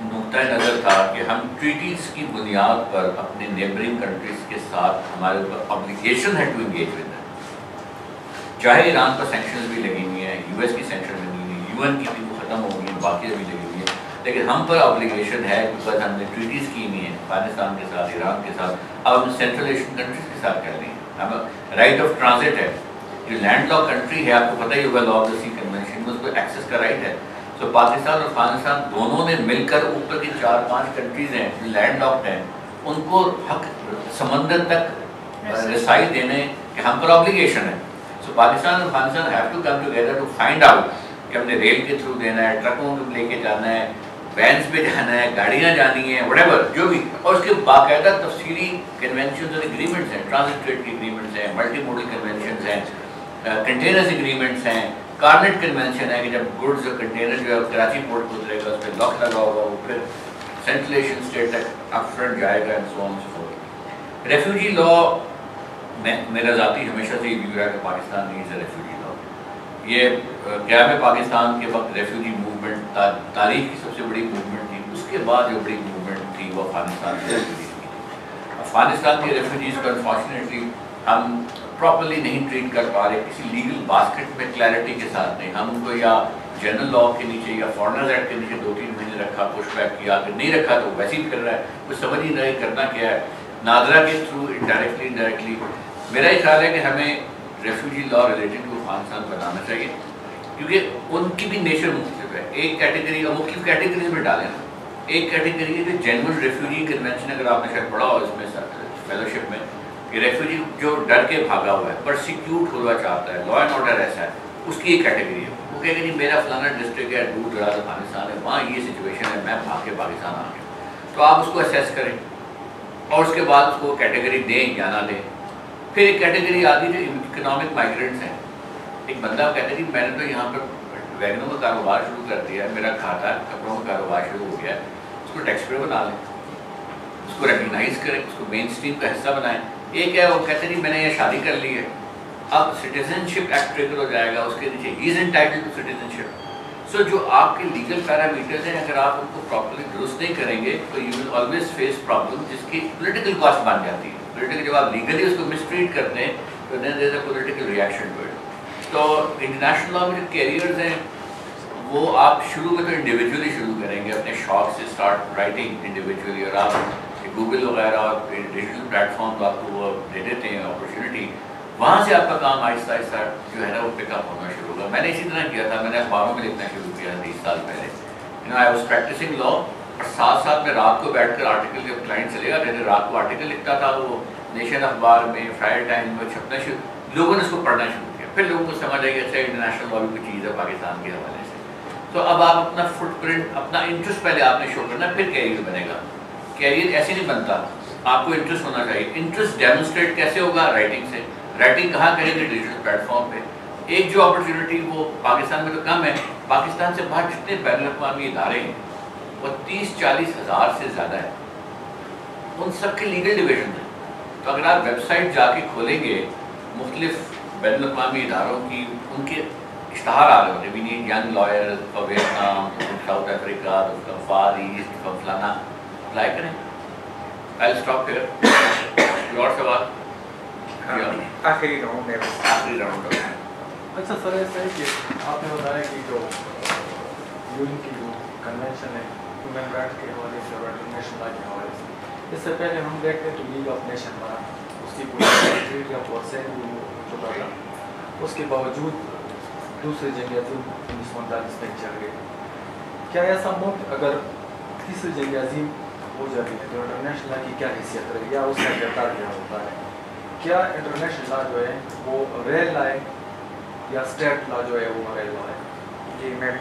نقطۂ نظر تھا کہ ہم ٹریٹیز کی بنیاد پر اپنے نیبرنگ کنٹریز کے ساتھ ہمارے اوپر obligation ہے ٹو انگیج ود them، چاہے ایران پر سینکشنز بھی لگی ہوئی ہیں، یو ایس کی سینکشن لگی ہوئی ہیں، یو این کی بھی ختم ہو گئی ہیں، باقی بھی لگی ہوئی ہیں، لیکن ہم پر obligation ہے بیکاز ہم نے ٹریٹیز کی ہوئی ہیں افغانستان کے ساتھ، ایران کے ساتھ، اب ہم سینٹرل ایشین کنٹریز کے ساتھ کر رہے ہیں۔ ہم رائٹ آف ٹرانزٹ ہے، جو لینڈ لاک کنٹری ہے آپ کو پتہ ہی ہوگا، law of the sea convention میں اس کو ایکسیس کا رائٹ ہے۔ تو پاکستان اور افغانستان دونوں نے مل کر اوپر کی 4-5 کنٹریز ہیں جو لینڈ لاکڈ ہیں، ان کو حق سمندر تک رسائی دینے کہ ہم پر obligation ہے۔ سو پاکستان اور Afghanistan have to come together to find out کہ ہم نے ریل کے تھرو دینا ہے، ٹرکوں کو لے کے جانا ہے، وینس پہ جانا ہے، گاڑیاں جانی ہیں، وٹ ایور جو بھی، اور اس کے باقاعدہ تفصیلی کنونشنز اور ایگریمنٹس ہیں، ٹرانزٹ ٹریڈ کے ایگریمنٹس ہیں، ملٹی موڈل کنونشنز ہیں، کنٹینرز ایگریمنٹس ہیں، کارنٹ کنونشن ہے کہ جب گڈز اور کنٹینر جو ہے کراچی پورٹ کو اترے گا اس پہ لاک لگا ہوگا، وہ پھر سینٹرل ایشین اسٹیٹ تک اپ فرنٹ جائے گا، and so on so forth. Refugee law میں میرا ذاتی ہمیشہ سے یہ ویو ہے کہ پاکستان نہیں ہے ریفیوجی لا۔ یہ قیام پاکستان کے وقت ریفیوجی موومنٹ تاریخ کی سب سے بڑی موومنٹ تھی، اس کے بعد جو بڑی موومنٹ تھی وہ افغانستان کی ریفیوجیز کی تھی۔ افغانستان کے ریفیوجیز کو انفارچونیٹلی ہم پراپرلی نہیں ٹریٹ کر پا رہے، کسی لیگل باسکٹ میں کلیئرٹی کے ساتھ نہیں، ہم ان کو یا جنرل لا کے نیچے یا فارنرز ایکٹ کے نیچے 2-3 مہینے رکھا، پش بیک کیا، اگر نہیں رکھا تو ویسے ہی پھر رہا ہے، کچھ سمجھ نہیں رہے کرنا کیا ہے، نادرا کے تھرو انڈائریکٹلی۔ میرا یہ خیال ہے کہ ہمیں refugee law related to Afghanistan بنانا چاہیے، کیونکہ ان کی بھی نیچر مختلف ہے۔ ایک کیٹیگری اور مختلف کیٹیگریز میں ڈالیں نا، ایک کیٹیگری ہے جو جینول ریفیوجی کنونشن، اگر آپ نے شاید پڑھا ہو اس میں فیلوشپ میں، کہ ریفیوجی جو ڈر کے بھاگا ہوا ہے، پرسیکیوٹ ہونا چاہتا ہے، لا اینڈ آرڈر ایسا ہے، اس کی ایک کیٹیگری ہے، وہ کہے کہ جی میرا فلانا ڈسٹرکٹ ہے، دور دراز افغانستان ہے، وہاں یہ سچویشن ہے، میں بھاگ کے پاکستان آ گیا، تو آپ اس کو اسیس کریں اور اس کے بعد اس کو کیٹیگری دیں یا نہ دیں۔ پھر ایک کیٹیگری آتی ہے جو اکنامک مائیگرینٹس ہیں، ایک بندہ کہتا ہے کہ میں نے تو یہاں پر ویگنوں کا کاروبار شروع کر دیا ہے، میرا کھاتا ہے، کپڑوں کا کاروبار شروع ہو گیا ہے، اس کو ٹیکس پے بنا لیں، اس کو ریکگنائز کریں، اس کو مین اسٹریم کا حصہ بنائیں۔ ایک ہے وہ کہتے ہیں میں نے یہ شادی کر لی ہے، اب سٹیزن شپ ایکٹ ٹریگر ہو جائے گا، اس کے نیچے ہی از انٹائٹلڈ ٹو سٹیزن شپ۔ سو جو آپ کے لیگل پیرامیٹرز ہیں، اگر آپ ان کو پراپرلی درست نہیں کریں گے تو you will always face problem, جس کی پولیٹیکل کاسٹ بن جاتی ہے۔ پولیٹیکل جب آپ لیگلی اس کو مس ٹریٹ کرتے ہیں تو then there is a political reaction to it. تو انٹرنیشنل لا میں جو کیریئرز ہیں وہ آپ شروع میں تو انڈیویجولی شروع کریں گے، اپنے شوق سے اسٹارٹ رائٹنگ انڈیویجولی، اور آپ گوگل وغیرہ اور ڈیجیٹل پلیٹ فارم آپ کو وہ دے دیتے ہیں اپرچونیٹی، وہاں سے آپ کا کام آہستہ آہستہ جو ہے نا وہ پک اپ ہونا شروع ہوگا۔ میں نے اسی طرح کیا تھا، میں نے اخباروں میں لکھنا شروع کیا 20 سال پہلے، آئی واز پریکٹسنگ لا، اور ساتھ ساتھ میں رات کو بیٹھ کر آرٹیکل، جب کلائنٹ چلے گا تھے رات کو آرٹیکل لکھتا تھا، وہ نیشن اخبار میں، فرائیڈے ٹائم میں چھپنا شروع، لوگوں نے اس کو پڑھنا شروع کیا، پھر لوگوں کو سمجھ آئی اچھا انٹرنیشنل لا بھی کوئی چیز ہے پاکستان کے حوالے سے۔ تو اب آپ اپنا فٹ پرنٹ، اپنا انٹرسٹ پہلے آپ نے شو کرنا، پھر کیریئر بنے گا۔ کیریئر ایسے نہیں بنتا، آپ کو انٹرسٹ ہونا چاہیے۔ انٹرسٹ ڈیمونسٹریٹ کیسے ہوگا؟ رائٹنگ سے۔ رائٹنگ کہاں کریں گے؟ ڈیجیٹل پلیٹ فارم پہ۔ ایک جو اپرچونیٹی وہ پاکستان میں تو کم ہے، پاکستان سے باہر جتنے بین الاقوامی ادارے ہیں وہ 30-40 ہزار سے زیادہ ہیں، ان سب کے لیگل ڈویژن ہیں۔ تو اگر آپ ویب سائٹ جا کے کھولیں گے مختلف بین الاقوامی اداروں کی، ان کے اشتہار آ رہے ہوتے ہیں، we need young lawyers from Vietnam, from South Africa, from far east, from فلانا، اپلائی کریں۔ I'll stop here. کوئی اور سوال؟ آخری راؤنڈ ہے۔ آخری راؤنڈ ہے۔ اچھا سر، ایسا ہے کہ آپ نے بتایا کہ جو یو این کی جو کنونشن ہے ہیومن رائٹ کے حوالے سے اور انٹرنیشنل لا کے حوالے سے. اس سے پہلے ہم دیکھتے ہیں تو لیگ آف نیشن بنا, اس کی پوری آف وارسین چکا تھا, اس کے باوجود دوسری جنگ عظیم 1949 میں چل گئی. کیا ایسا ملک اگر تیسری جنگ عظیم ہو جاتی ہے تو انٹرنیشنل لا کی کیا حیثیت رہے گی یا اس کا کردار کیا ہوتا ہے؟ کیا انٹرنیشنل لا جو ہے وہ ریل لا ہے یا اسٹیٹ لا جو ہے وہ ریل لا ہے؟ جی میں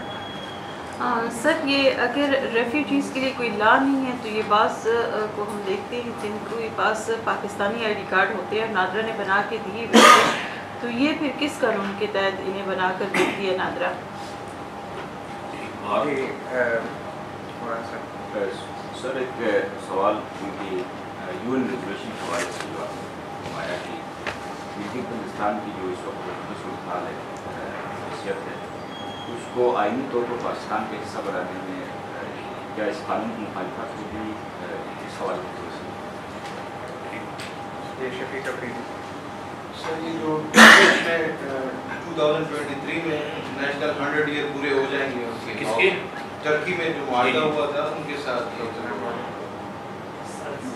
سر یہ اگر ریفیوجیز کے لیے کوئی لا نہیں ہے تو یہ بعض کو ہم دیکھتے ہیں جن کو پاس پاکستانی آئی ڈی کارڈ ہوتے ہیں, نادرا نے بنا کے دیے ہوئے ہیں, تو یہ پھر کس قانون کے تحت انہیں بنا کر دیتی ہے نادرا؟ سر ایک سوال کیونکہ یو این ریزولیشن کے حوالے سے جو آپ آیا کہ گلگت بلتستان کی جو اس وقت صورتحال ہے, حیثیت ہے, اس کو آئینی طور پر پاکستان کا حصہ بنانے میں کیا اس قانون کی مخالفت ہوگی, اس حوالے سے شفیق افریدی. سر یہ جو 2023 میں نیشنل 100 ایئر پورے ہو جائیں گے اس کے, کس کے ترکی میں جو معاہدہ ہوا تھا ان کے ساتھ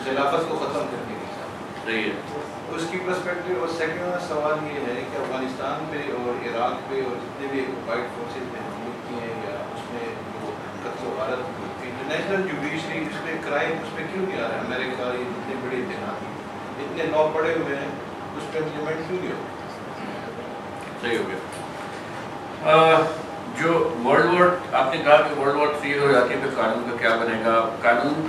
خلافت کو ختم کرنے کے ساتھ, صحیح ہے, اس کی پرسپیکٹو. اور سیکنڈ سوال یہ ہے کہ افغانستان پہ اور عراق پہ اور جتنے بھی وائٹ فورسز میں حملے کی ہیں یا اس میں جو قتل و غارت ہوئی, انٹرنیشنل جوڈیشری اس پہ کرائم اس پہ کیوں نہیں آ رہا ہے؟ امریکہ یہ جتنے بڑے اتحادی اتنے لا پڑے ہوئے ہیں, اس پہ امپلیمنٹ کیوں نہیں ہو؟ صحیح ہو گیا. جو ورلڈ وار آپ نے کہا کہ ورلڈ وار 3 ہو جاتی ہے پھر قانون کا کیا بنے گا. قانون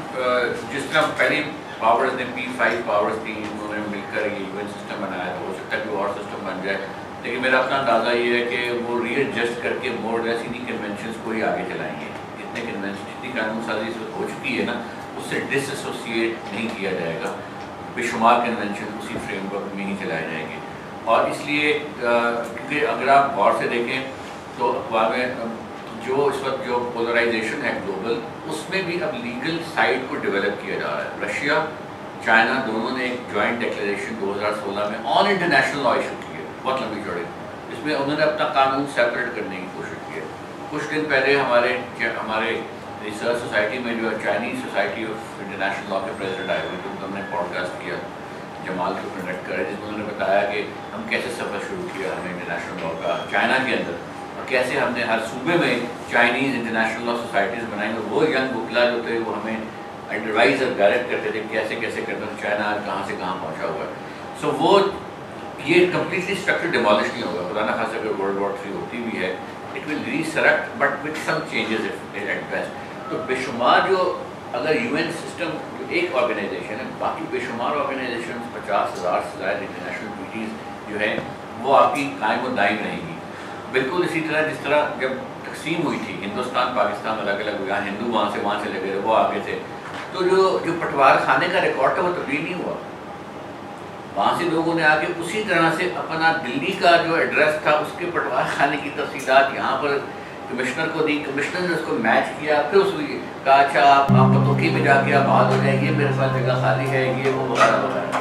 جس طرح پہلی پاورز نے P5 پاورز تھیں, انہوں نے مل کر یہ UN سسٹم بنایا, تو ہو سکتا ہے کہ اور سسٹم بن جائے, لیکن میرا اپنا اندازہ یہ ہے کہ وہ ری ایڈجسٹ کر کے مور لیس انہیں کنونشنس کو ہی آگے چلائیں گے. جتنی قانون سازی سے ہو چکی ہے نا, اس سے ڈس ایسوسیٹ نہیں کیا جائے گا, بے شمار کنونشن اسی فریم ورک میں ہی چلائے جائیں گے. اور اس لیے کیونکہ اگر آپ غور سے دیکھیں تو اقوام جو اس وقت جو پولرائزیشن ہے گلوبل, اس میں بھی اب لیگل سائڈ کو ڈیولپ کیا جا رہا ہے. رشیا چائنا دونوں نے ایک جوائنٹ ڈکلیریشن 2016 میں آن انٹرنیشنل لا ایشو کی ہے, بہت لمبی چوڑی, اس میں انہوں نے اپنا قانون سیپریٹ کرنے کی کوشش کی ہے. کچھ دن پہلے ہمارے ریسرچ سوسائٹی میں جو Chinese society of international law کے پریزیڈنٹ آئے ہوئے, تو ہم نے پوڈ کاسٹ کیا جمال کو کنڈکٹ کرا, جس میں انہوں نے بتایا کہ ہم کیسے سفر شروع کیا ہم نے انٹرنیشنل لا کا چائنا کے اندر, اور کیسے ہم نے ہر صوبے میں چائنیز انٹرنیشنل لا سوسائٹیز بنائیں, اور وہ ینگ وکلا جو تھے وہ ہمیں ایڈوائز اور گائیڈ کرتے تھے کیسے کیسے کرنا, چائنا کہاں سے کہاں پہنچا ہوا ہے. سو وہ یہ کمپلیٹلی اسٹرکچر ڈیمالش نہیں ہوگا. خدا نخواستہ اگر ورلڈ وار 3 ہوتی بھی ہے, it will resurrect but with some changes at best. تو بے شمار جو اگر UN سسٹم جو ایک آرگنائزیشن ہے, باقی بے شمار آرگنائزیشن 50,000 سے زائد انٹرنیشنل ٹریٹیز جو ہیں وہ آپ کی قائم و دائم رہیں گی. بالکل اسی طرح جس طرح جب تقسیم ہوئی تھی, ہندوستان پاکستان الگ الگ ہوئے, ہندو وہاں سے لگے رہے, وہ آگے تھے, تو جو پٹوار خانے کا ریکارڈ تھا وہ تبدیل نہیں ہوا. وہاں سے لوگوں نے آ کے اسی طرح سے اپنا دلی کا جو ایڈریس تھا اس کے پٹوار خانے کی تفصیلات یہاں پر کمشنر کو دی, کمشنر نے اس کو میچ کیا, پھر اس کو کہا اچھا آپ پتوکی میں جا کے آپ بات ہو جائیں, یہ میرے پاس جگہ خالی ہے, یہ وہ وغیرہ وغیرہ.